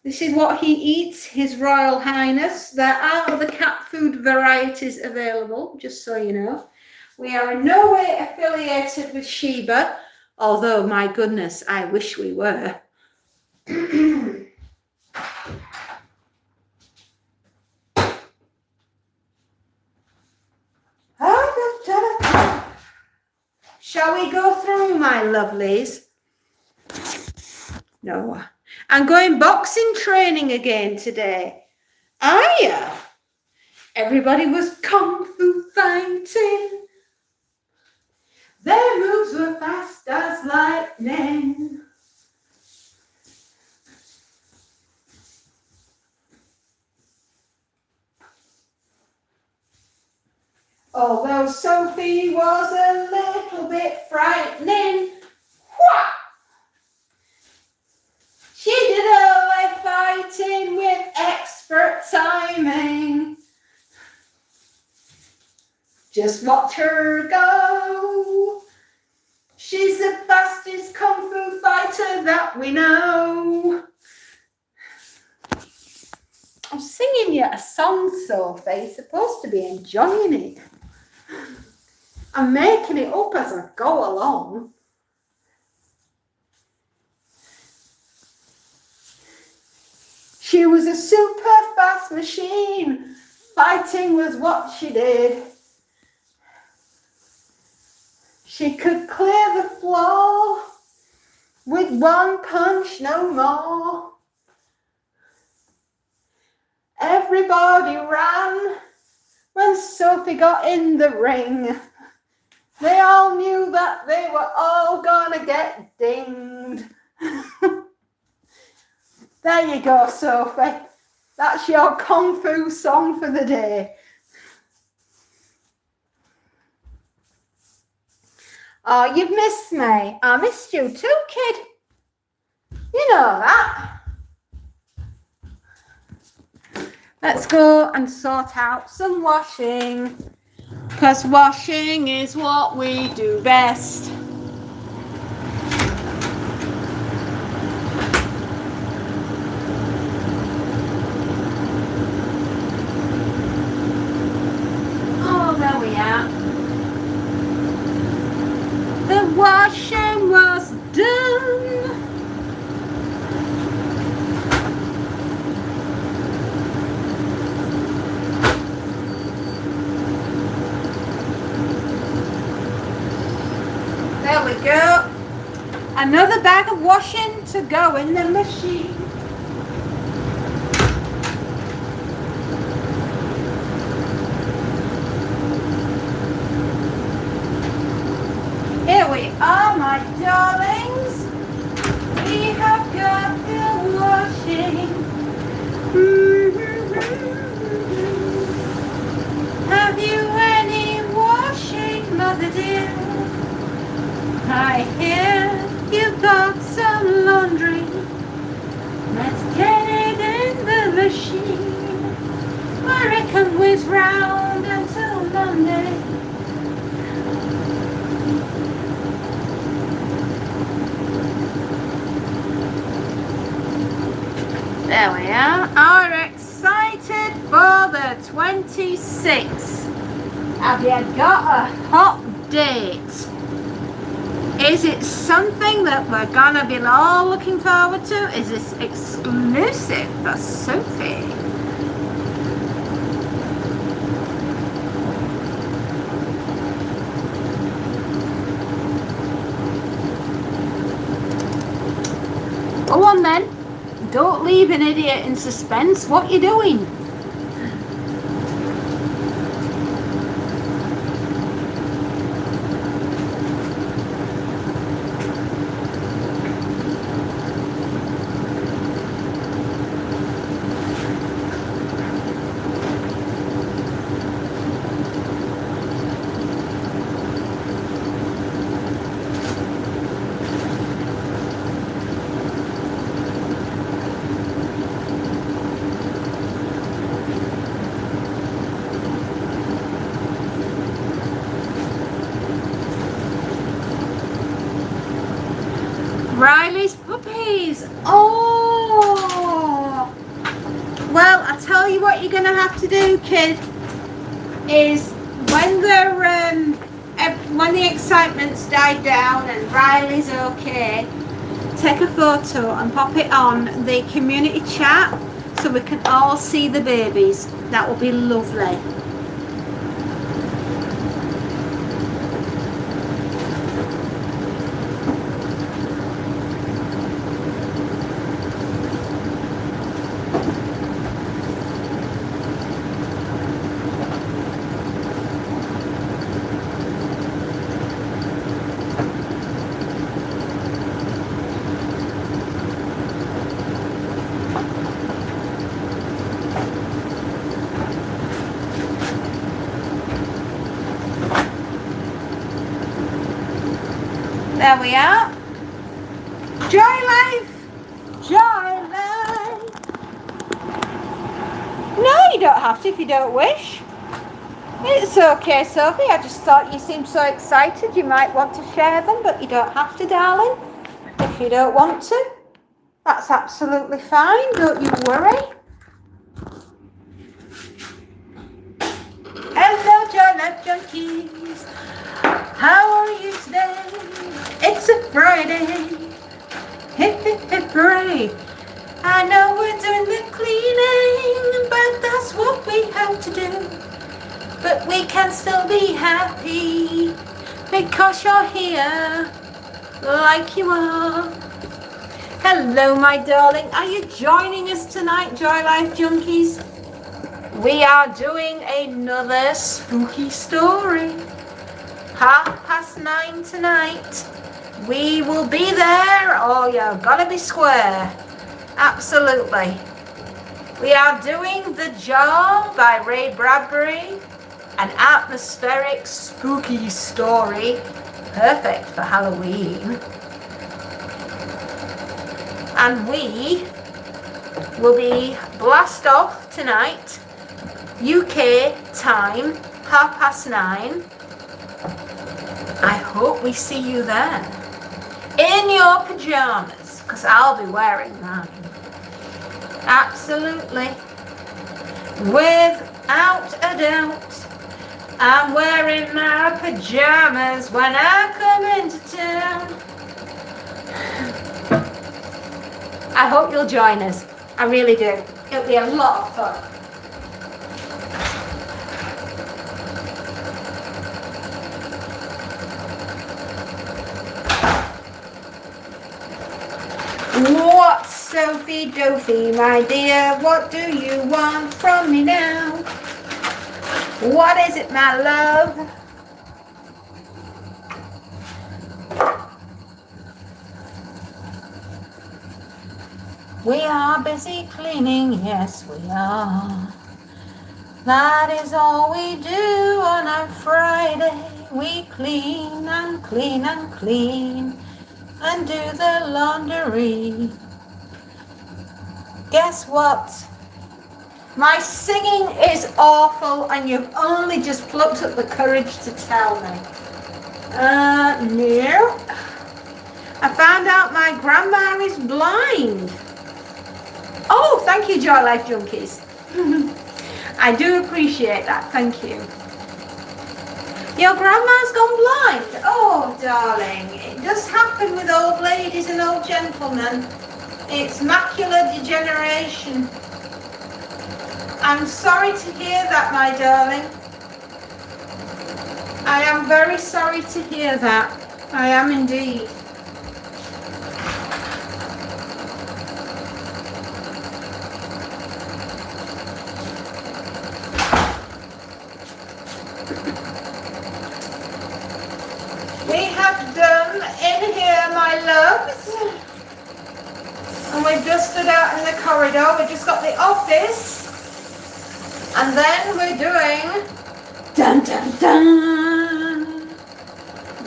this is what he eats, His Royal Highness. There are other cat food varieties available, just so you know. We are in no way affiliated with Sheba, although, my goodness, I wish we were. Shall we go through, my lovelies? No. I'm going boxing training again today. Everybody was kung fu fighting. Their moves were fast as lightning. Although Sophie was a little bit frightening. Wha! She did all her fighting with expert timing. Just watch her go. She's the fastest kung fu fighter that we know. I'm singing you a song, Sophie. You're supposed to be enjoying it. I'm making it up as I go along. She was a super fast machine. Fighting was what she did. She could clear the floor with one punch, no more. Everybody ran when Sophie got in the ring. They all knew that they were all gonna get dinged. There you go, Sophie. That's your kung fu song for the day. Oh, you've missed me. I missed you too, kid. You know that. Let's go and sort out some washing, because washing is what we do best. Oh, there we are. The washing was done. There we go. Another bag of washing to go in the machine. Here we are, my darlings. We have got the washing. Have you any washing, mother dear? I hear you've got some laundry. Let's get it in the machine, where it can whiz round until Monday. There we are excited for the 26th. Have you got a hot date? Is it something that we're gonna be all looking forward to? Is this exclusive for Sophie? Go on then. Don't leave an idiot in suspense. What you doing? Riley's puppies. Oh, well, I tell you what you're gonna have to do, kid, is when they're when the excitement's died down and Riley's okay, take a photo and pop it on the community chat so we can all see the babies. That will be lovely. There we are. Joy life! Joy life! No, you don't have to if you don't wish. It's okay, Sophie. I just thought you seemed so excited. You might want to share them, but you don't have to, darling. If you don't want to, that's absolutely fine. Don't you worry. Hello, Joy Life Junkies. How are you today? It's a Friday. Hip, hip, hip, hooray. I know we're doing the cleaning, but that's what we have to do. But we can still be happy because you're here like you are. Hello, my darling. Are you joining us tonight, Joy Life Junkies? We are doing another spooky story. 9:30 tonight. We will be there. Oh, you've got to be square. Absolutely. We are doing The Jar by Ray Bradbury. An atmospheric, spooky story. Perfect for Halloween. And we will be blast off tonight. UK time, 9:30. I hope we see you then. In your pajamas, because I'll be wearing mine. Absolutely. Without a doubt. I'm wearing my pajamas when I come into town. I hope you'll join us. I really do. It'll be a lot of fun. What, Sophie Dophy, my dear? What do you want from me now? What is it, my love? We are busy cleaning, yes we are. That is all we do on a Friday. We clean and clean and clean and do the laundry. Guess what? My singing is awful and you've only just plucked up the courage to tell me. No. I found out my grandma is blind. Oh, thank you, Joy Life Junkies. I do appreciate that, thank you. Your grandma's gone blind? Oh, darling, it does happen with old ladies and old gentlemen. It's macular degeneration. I'm sorry to hear that, my darling. I am very sorry to hear that. I am indeed. We have done in here, my loves. And we've just stood out in the corridor. We've just got the office. And then we're doing dun dun dun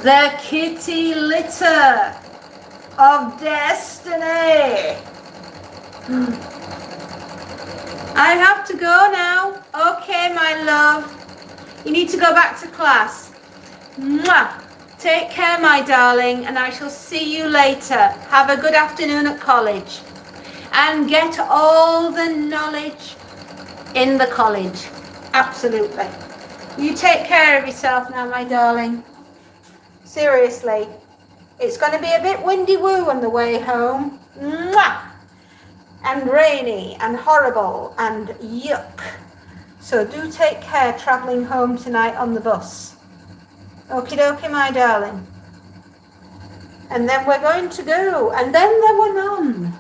the kitty litter of destiny. I have to go now. Okay, my love. You need to go back to class. Mwah. Take care, my darling, and I shall see you later. Have a good afternoon at college. And get all the knowledge in the college. Absolutely. You take care of yourself now, my darling. Seriously, it's going to be a bit windy woo on the way home. Mwah! And rainy and horrible and yuck. So do take care travelling home tonight on the bus. Okie dokie, my darling. And then we're going to go. And then there were none.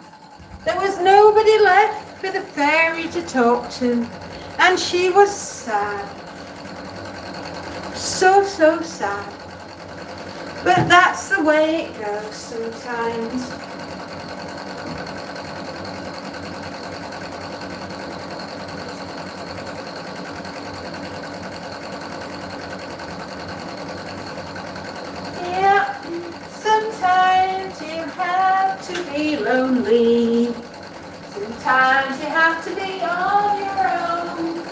There was nobody left for the fairy to talk to. And she was sad. So, so sad. But that's the way it goes sometimes. Yeah, sometimes you have to be lonely. Sometimes you have to be on your own.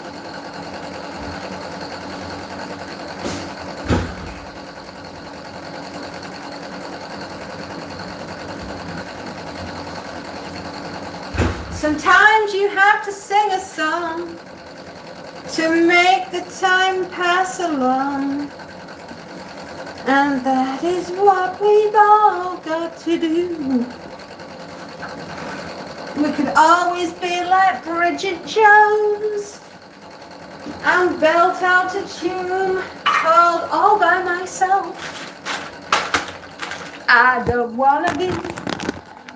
Sometimes you have to sing a song to make the time pass along. And that is what we've all got to do. We could always be like Bridget Jones and belt out a tune called All By Myself. I don't want to be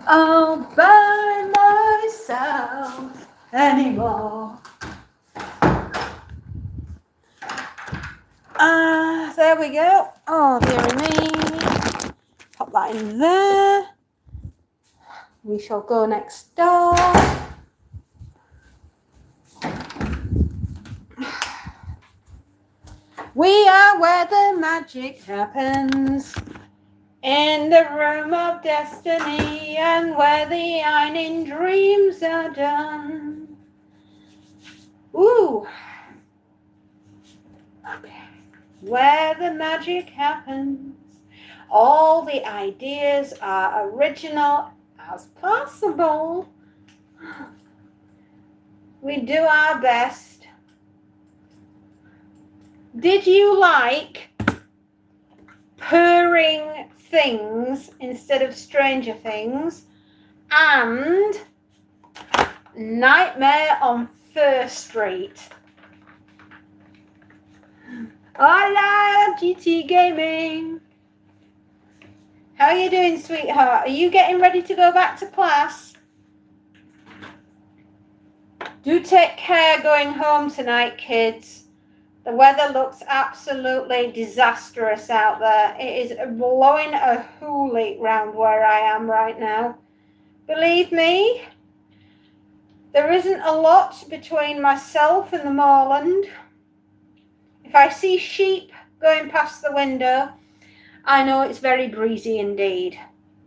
all by myself anymore. There we go. Oh, dearie me. Pop that in there. We shall go next door. We are where the magic happens, in the room of destiny, and where the ironing dreams are done. Ooh. Okay. Where the magic happens, all the ideas are original as possible. We do our best. Did you like Purring Things instead of Stranger Things and Nightmare on First Street? I love GT Gaming. How are you doing, sweetheart? Are you getting ready to go back to class? Do take care going home tonight, kids. The weather looks absolutely disastrous out there. It is blowing a hoolie round where I am right now. Believe me, there isn't a lot between myself and the moorland. If I see sheep going past the window, I know it's very breezy indeed.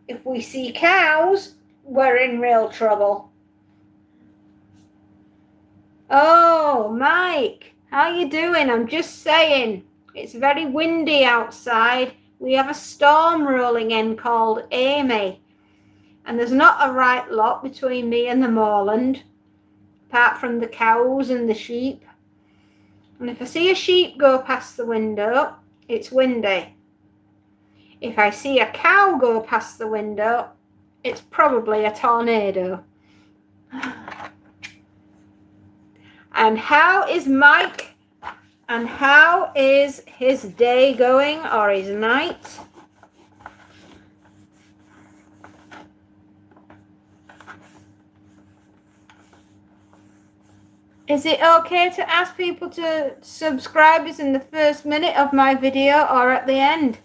If we see cows, we're in real trouble. Oh, Mike, how you doing? I'm just saying, it's very windy outside. We have a storm rolling in called Amy. And there's not a right lot between me and the moorland, apart from the cows and the sheep. And if I see a sheep go past the window, it's windy. If I see a cow go past the window, it's probably a tornado. And how is Mike? And how is his day going, or his night? Is it okay to ask people to subscribe us in the first minute of my video or at the end?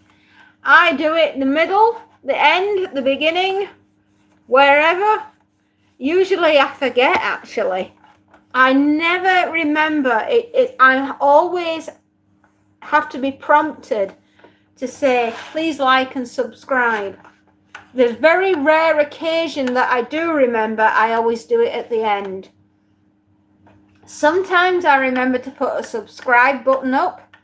I do it in the middle, the end, the beginning, wherever. Usually I forget, actually. I never remember. I always have to be prompted to say, please like and subscribe. There's very rare occasion that I do remember. I always do it at the end. Sometimes I remember to put a subscribe button up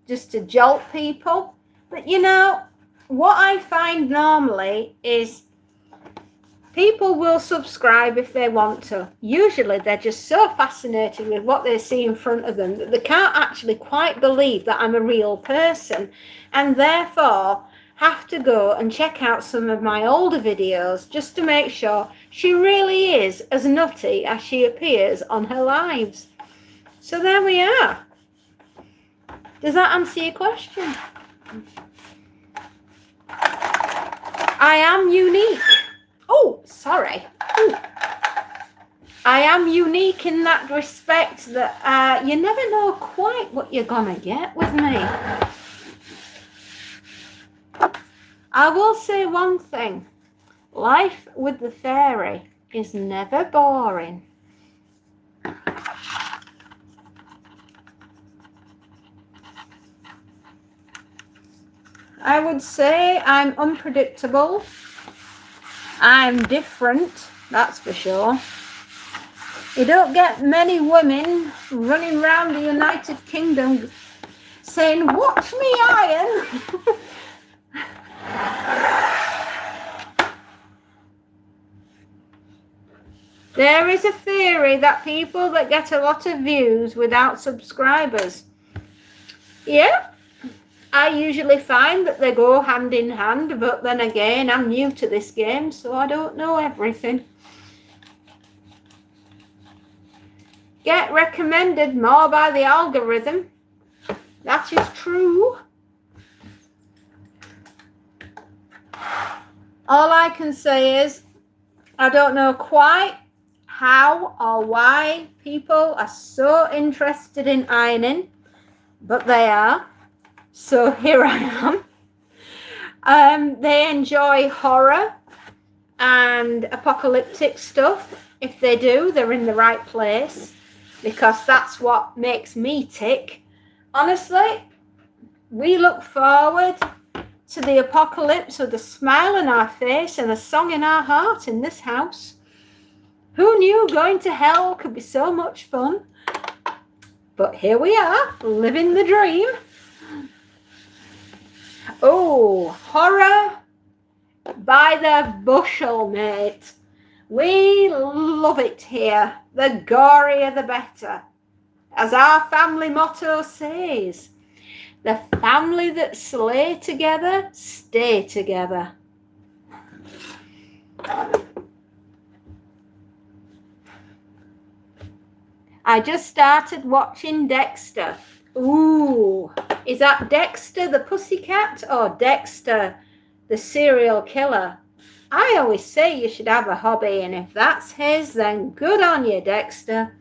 just to jolt people. But you know, what I find normally is people will subscribe if they want to. Usually they're just so fascinated with what they see in front of them that they can't actually quite believe that I'm a real person. And therefore, have to go and check out some of my older videos just to make sure she really is as nutty as she appears on her lives. So there we are. Does that answer your question? I am unique. Oh, sorry. Ooh. I am unique in that respect that you never know quite what you're gonna get with me. I will say one thing. Life with the fairy is never boring. I would say I'm unpredictable. I'm different, that's for sure. You don't get many women running around the United Kingdom saying, "Watch me iron." There is a theory that people that get a lot of views without subscribers, yeah, I usually find that they go hand in hand, but then again, I'm new to this game, so I don't know everything. Get recommended more by the algorithm. That is true. All I can say is I don't know quite how or why people are so interested in ironing, but they are. So here I am. They enjoy horror and apocalyptic stuff. If they do, they're in the right place, because that's what makes me tick. Honestly, we look forward to the apocalypse with a smile on our face and a song in our heart in this house. Who knew going to hell could be so much fun? But here we are, living the dream. Oh, horror by the bushel, mate. We love it here. The gorier the better. As our family motto says, the family that slay together, stay together. I just started watching Dexter. Ooh, is that Dexter the pussycat or Dexter the serial killer? I always say you should have a hobby, and if that's his, then good on you, Dexter.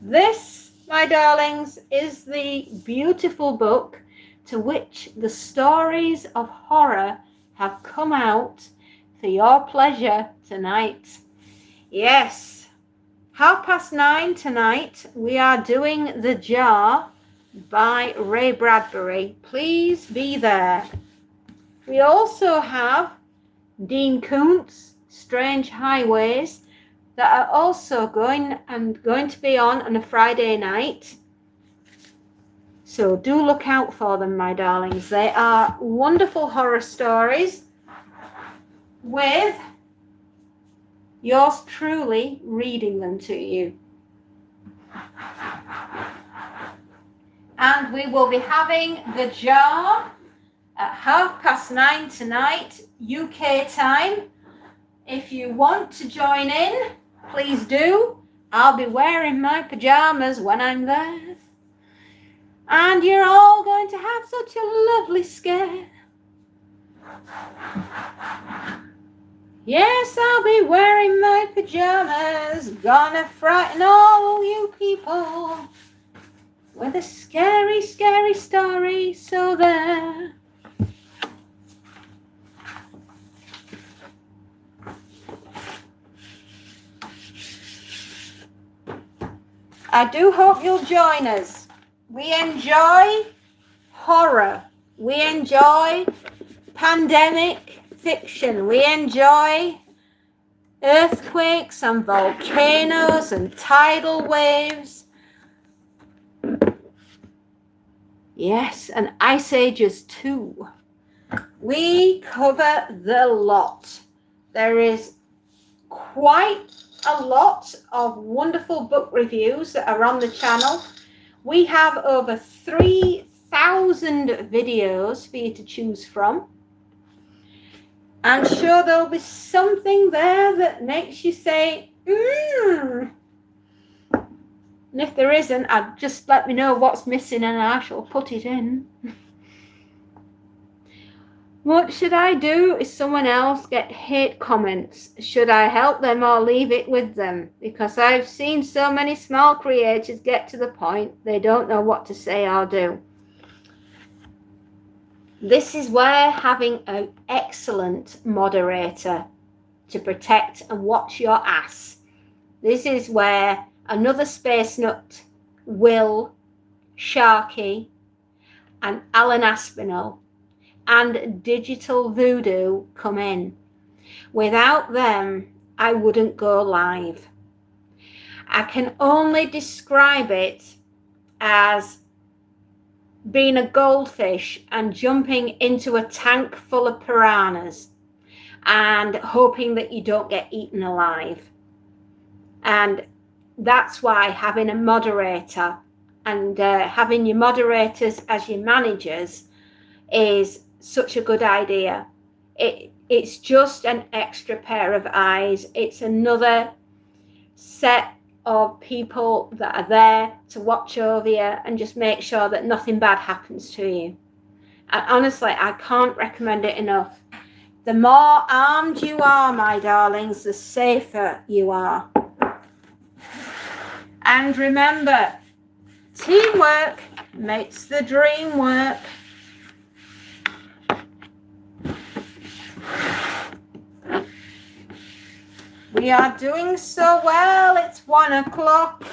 This, my darlings, is the beautiful book to which the stories of horror have come out for your pleasure tonight. Yes, 9:30 tonight, we are doing The Jar by Ray Bradbury. Please be there. We also have Dean Koontz, Strange Highways, that are also going to be on a Friday night. So do look out for them, my darlings. They are wonderful horror stories with yours truly reading them to you. And we will be having The Jar at 9:30 tonight, UK time. If you want to join in, please do. I'll be wearing my pajamas when I'm there. And you're all going to have such a lovely scare. Yes, I'll be wearing my pajamas, gonna frighten all you people with a scary, scary story, so there. I do hope you'll join us. We enjoy horror. We enjoy pandemic fiction. We enjoy earthquakes and volcanoes and tidal waves. Yes, and ice ages too. We cover the lot. There is quite a lot of wonderful book reviews that are on the channel. We have over 3,000 1,000 videos for you to choose from. I'm sure there'll be something there that makes you say, And if there isn't, just let me know what's missing and I shall put it in. What should I do if someone else get hate comments? Should I help them or leave it with them? Because I've seen so many small creators get to the point they don't know what to say or do. This is where having an excellent moderator to protect and watch your ass. This is where another Space Nut, Will, Sharky, and Alan Aspinall and Digital Voodoo come in. Without them, I wouldn't go live. I can only describe it as being a goldfish and jumping into a tank full of piranhas and hoping that you don't get eaten alive. And that's why having a moderator and having your moderators as your managers is such a good idea. It's just an extra pair of eyes. It's another set of people that are there to watch over you and just make sure that nothing bad happens to you. And honestly, I can't recommend it enough. The more armed you are, my darlings, the safer you are. And remember, teamwork makes the dream work. We are doing so well. It's 1 o'clock.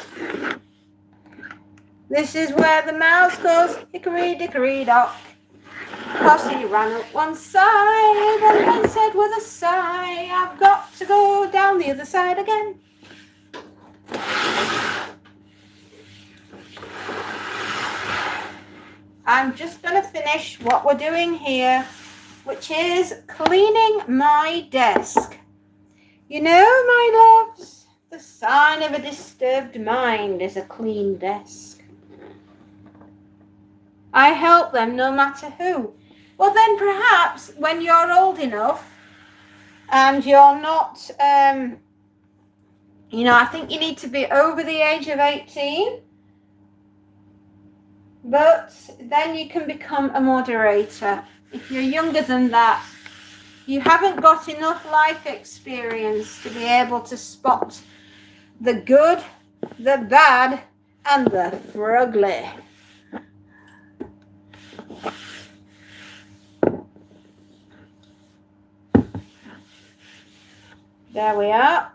This is where the mouse goes hickory dickory dock. Posse ran up one side and then said with a sigh, I've got to go down the other side again. I'm just going to finish what we're doing here, which is cleaning my desk. You know, my loves, the sign of a disturbed mind is a clean desk. I help them no matter who. Well, then perhaps when you're old enough and you're not, I think you need to be over the age of 18. But then you can become a moderator. If you're younger than that, you haven't got enough life experience to be able to spot the good, the bad, and the frugly. There we are.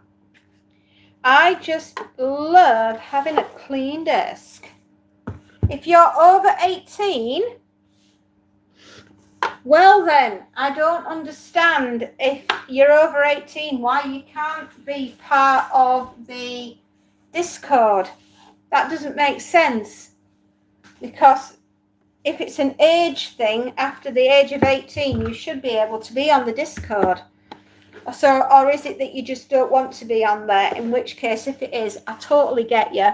I just love having a clean desk. If you're over 18, well then, I don't understand if you're over 18 why you can't be part of the Discord. That doesn't make sense. Because if it's an age thing, after the age of 18, you should be able to be on the Discord. So, or is it that you just don't want to be on there? In which case, if it is, I totally get you.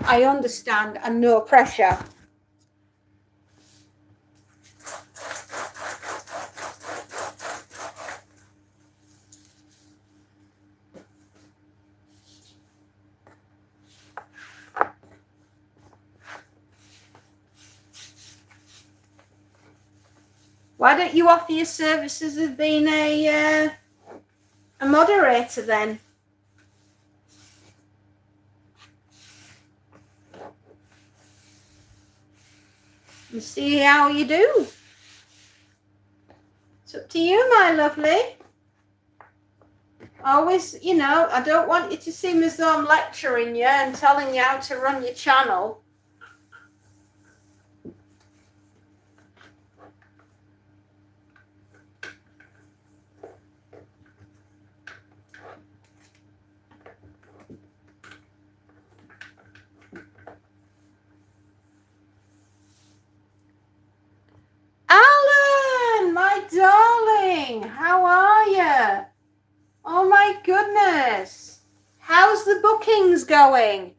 I understand and no pressure. Why don't you offer your services as being a moderator then? And see how you do. It's up to you, my lovely. Always, I don't want you to seem as though I'm lecturing you and telling you how to run your channel. Alan, my darling, how are you? Oh my goodness. How's the bookings going?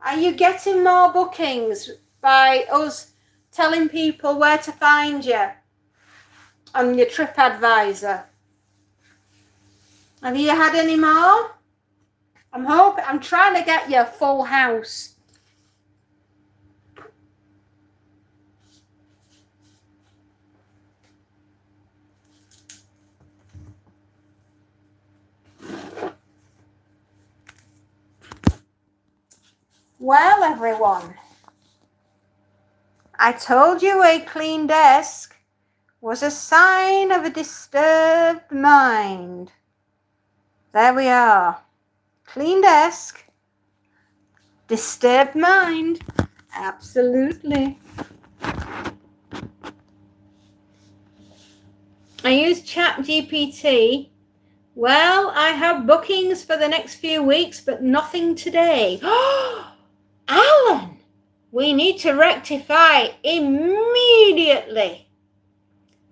Are you getting more bookings by us telling people where to find you on your TripAdvisor. Have you had any more? I'm trying to get you a full house. Well, everyone, I told you a clean desk was a sign of a disturbed mind. There we are. Clean desk, disturbed mind. Absolutely. I use ChatGPT. Well, I have bookings for the next few weeks, but nothing today. Alan, we need to rectify immediately.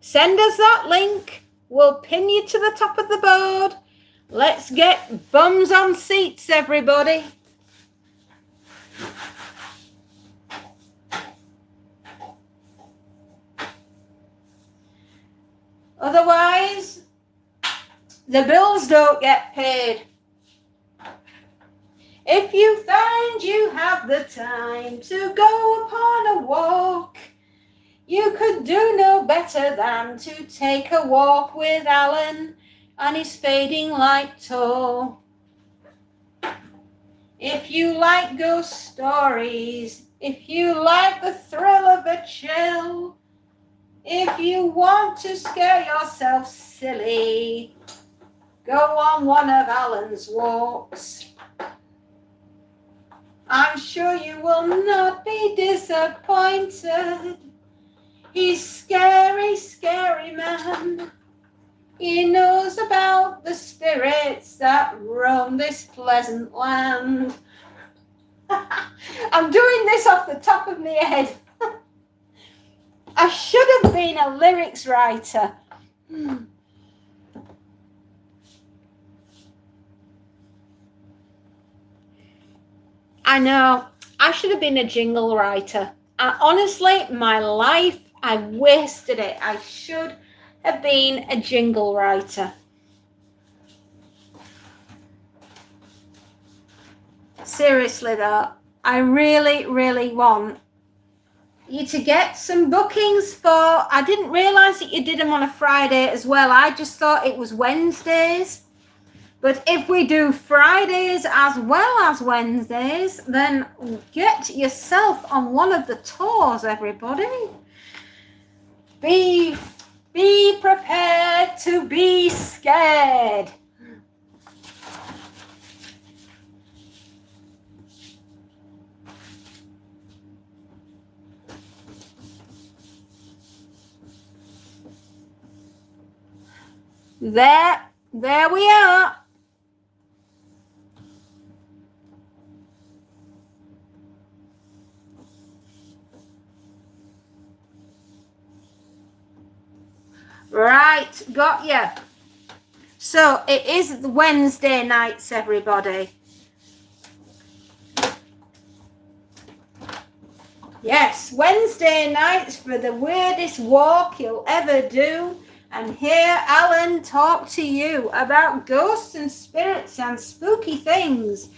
Send us that link. We'll pin you to the top of the board. Let's get bums on seats, everybody. Otherwise, the bills don't get paid. If you find you have the time to go upon a walk, you could do no better than to take a walk with Alan and his fading light tour. If you like ghost stories, if you like the thrill of a chill, if you want to scare yourself silly, go on one of Alan's walks. I'm sure you will not be disappointed. He's scary, scary man. He knows about the spirits that roam this pleasant land. I'm doing this off the top of my head. I should have been a lyrics writer. I know, I should have been a jingle writer. Honestly, my life, I wasted it. I should have been a jingle writer. Seriously though, I really, really want you to get some bookings for, I didn't realise that you did them on a Friday as well. I just thought it was Wednesdays. But if we do Fridays as well as Wednesdays, then get yourself on one of the tours, everybody. Be prepared to be scared. There we are. Right, got you. So it is Wednesday nights, everybody. Yes, Wednesday nights for the weirdest walk you'll ever do. And hear Alan talk to you about ghosts and spirits and spooky things.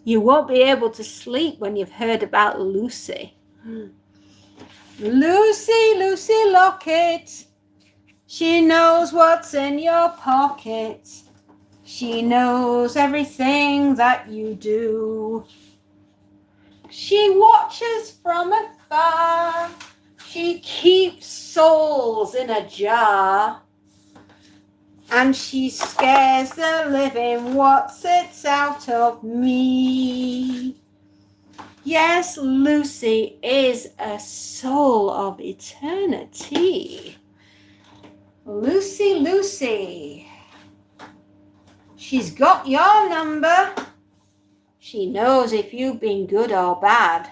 You won't be able to sleep when you've heard about Lucy. Lucy Locket. She knows what's in your pocket. She knows everything that you do. She watches from afar. She keeps souls in a jar. And she scares the living whatsits out of me. Yes, Lucy is a soul of eternity. Lucy. She's got your number. She knows if you've been good or bad.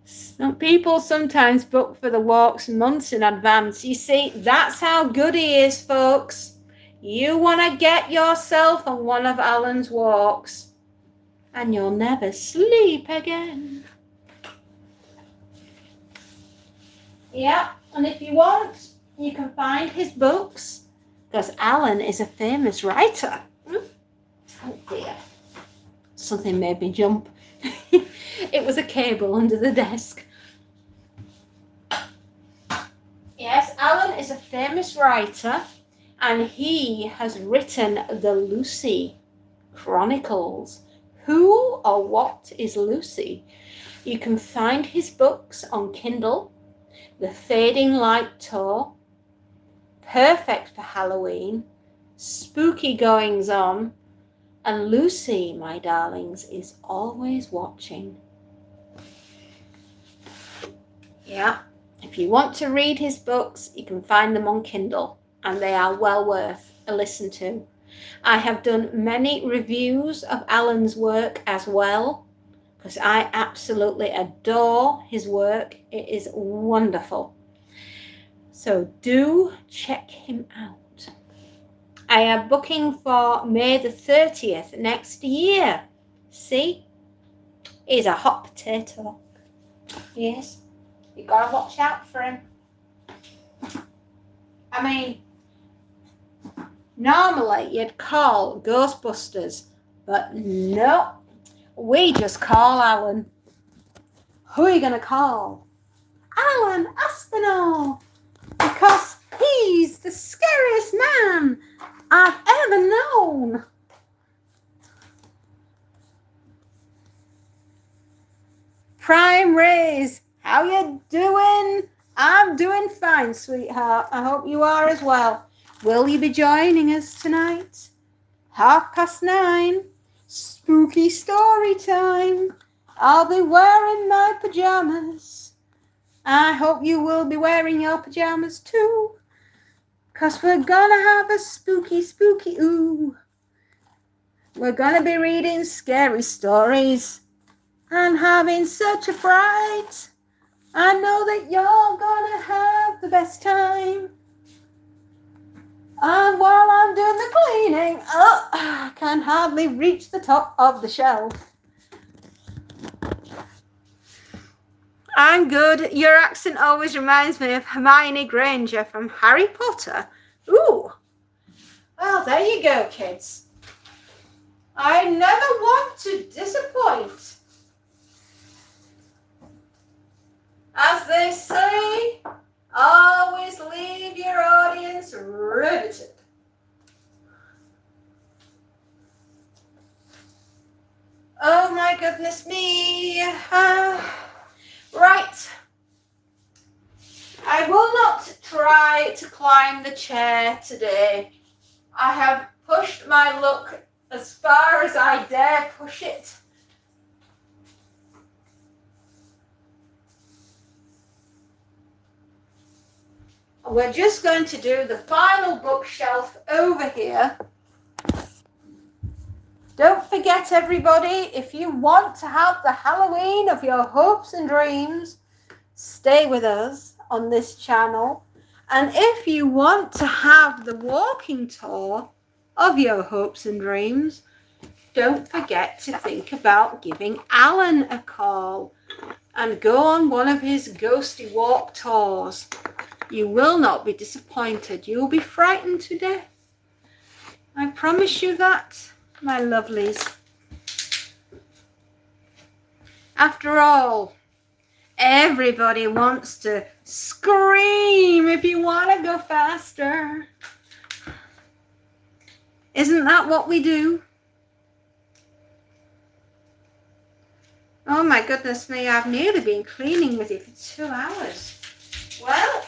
Some people sometimes book for the walks months in advance. You see, that's how good he is, folks. You want to get yourself on one of Alan's walks and you'll never sleep again. Yeah, and if you want, you can find his books, because Alan is a famous writer. Oh dear. Something made me jump. It was a cable under the desk. Yes, Alan is a famous writer, and he has written the Lucy Chronicles. Who or what is Lucy? You can find his books on Kindle. The Fading Light Tour, Perfect for Halloween, Spooky Goings On, and Lucy, my darlings, is always watching. Yeah, if you want to read his books, you can find them on Kindle, and they are well worth a listen to. I have done many reviews of Alan's work as well, because I absolutely adore his work. It is wonderful. So do check him out. I am booking for May the 30th next year. See? He's a hot potato. Yes. You gotta watch out for him. I mean, normally you'd call Ghostbusters, but no. We just call Alan. Who are you going to call? Alan Aspinall. Because he's the scariest man I've ever known. Prime Rays, how you doing? I'm doing fine, sweetheart. I hope you are as well. Will you be joining us tonight? 9:30. Spooky story time. I'll be wearing my pajamas. I hope you will be wearing your pajamas too, 'cause we're gonna have a spooky ooh. We're gonna be reading scary stories and having such a fright. I know that you're gonna have the best time. And while I'm doing the cleaning, I can hardly reach the top of the shelf. I'm good. Your accent always reminds me of Hermione Granger from Harry Potter. Ooh. Well, there you go, kids. I never want to disappoint. As they say, always leave your audience riveted. Oh my goodness me. Right. I will not try to climb the chair today. I have pushed my luck as far as I dare push it. We're just going to do the final bookshelf over here. Don't forget, everybody, if you want to have the Halloween of your hopes and dreams, stay with us on this channel. And if you want to have the walking tour of your hopes and dreams, don't forget to think about giving Alan a call and go on one of his ghosty walk tours. You will not be disappointed. You will be frightened to death. I promise you that, my lovelies. After all, everybody wants to scream if you want to go faster. Isn't that what we do? Oh my goodness me, I've nearly been cleaning with you for 2 hours. Well,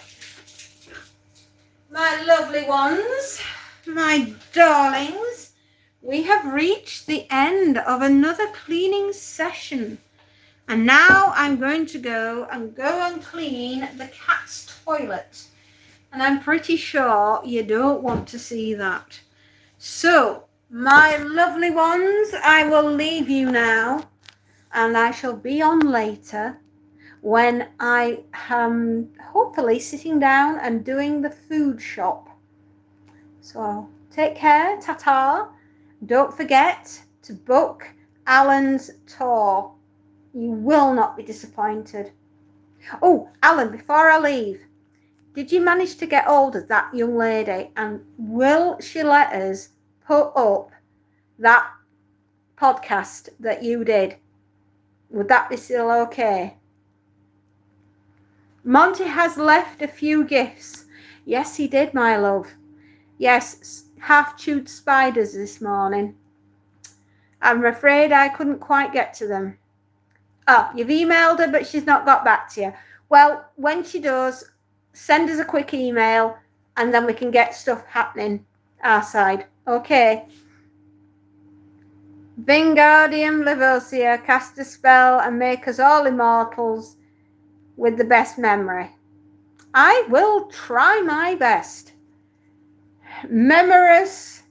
my lovely ones, my darlings, we have reached the end of another cleaning session. And now I'm going to go and clean the cat's toilet. And I'm pretty sure you don't want to see that. So, my lovely ones, I will leave you now. And I shall be on later when I am hopefully sitting down and doing the food shop. So I'll Take care. Ta-ta. Don't forget to book Alan's tour. You will not be disappointed. Oh, Alan, before I leave, did you manage to get hold of that young lady? And will she let us put up that podcast that you did? Would that be still okay? Monty has left a few gifts. Yes, he did, my love. Yes, half-chewed spiders this morning. I'm afraid I couldn't quite get to them. Oh, you've emailed her, but she's not got back to you. Well, when she does, send us a quick email and then we can get stuff happening our side. Okay. Wingardium Leviosa, cast a spell and make us all immortals with the best memory. I will try my best. Memorous,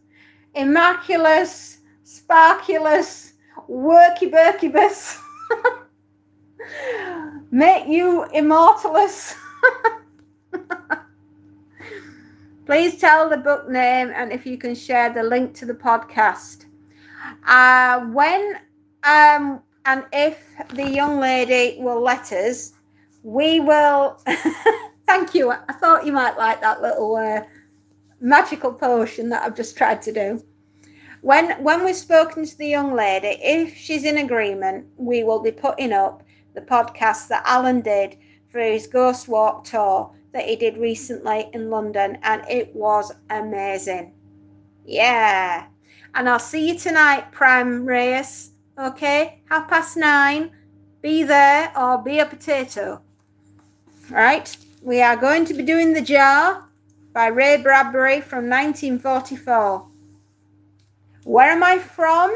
immaculous, sparkulous, worky-burkybus. Make you immortalous. Please tell the book name and if you can share the link to the podcast. When and if the young lady will let us, we will. Thank you. I thought you might like that little magical potion that I've just tried to do. When we've spoken to the young lady, if she's in agreement, we will be putting up the podcast that Alan did for his Ghost Walk tour that he did recently in London, and it was amazing. Yeah. And I'll see you tonight, Prime Reyes. Okay? 9:30. Be there or be a potato. Right? We are going to be doing The Jar by Ray Bradbury from 1944. Where am I from?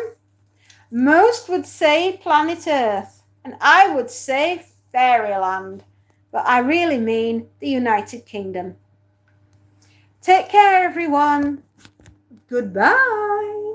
Most would say planet Earth, and I would say fairyland, but I really mean the United Kingdom. Take care, everyone. Goodbye.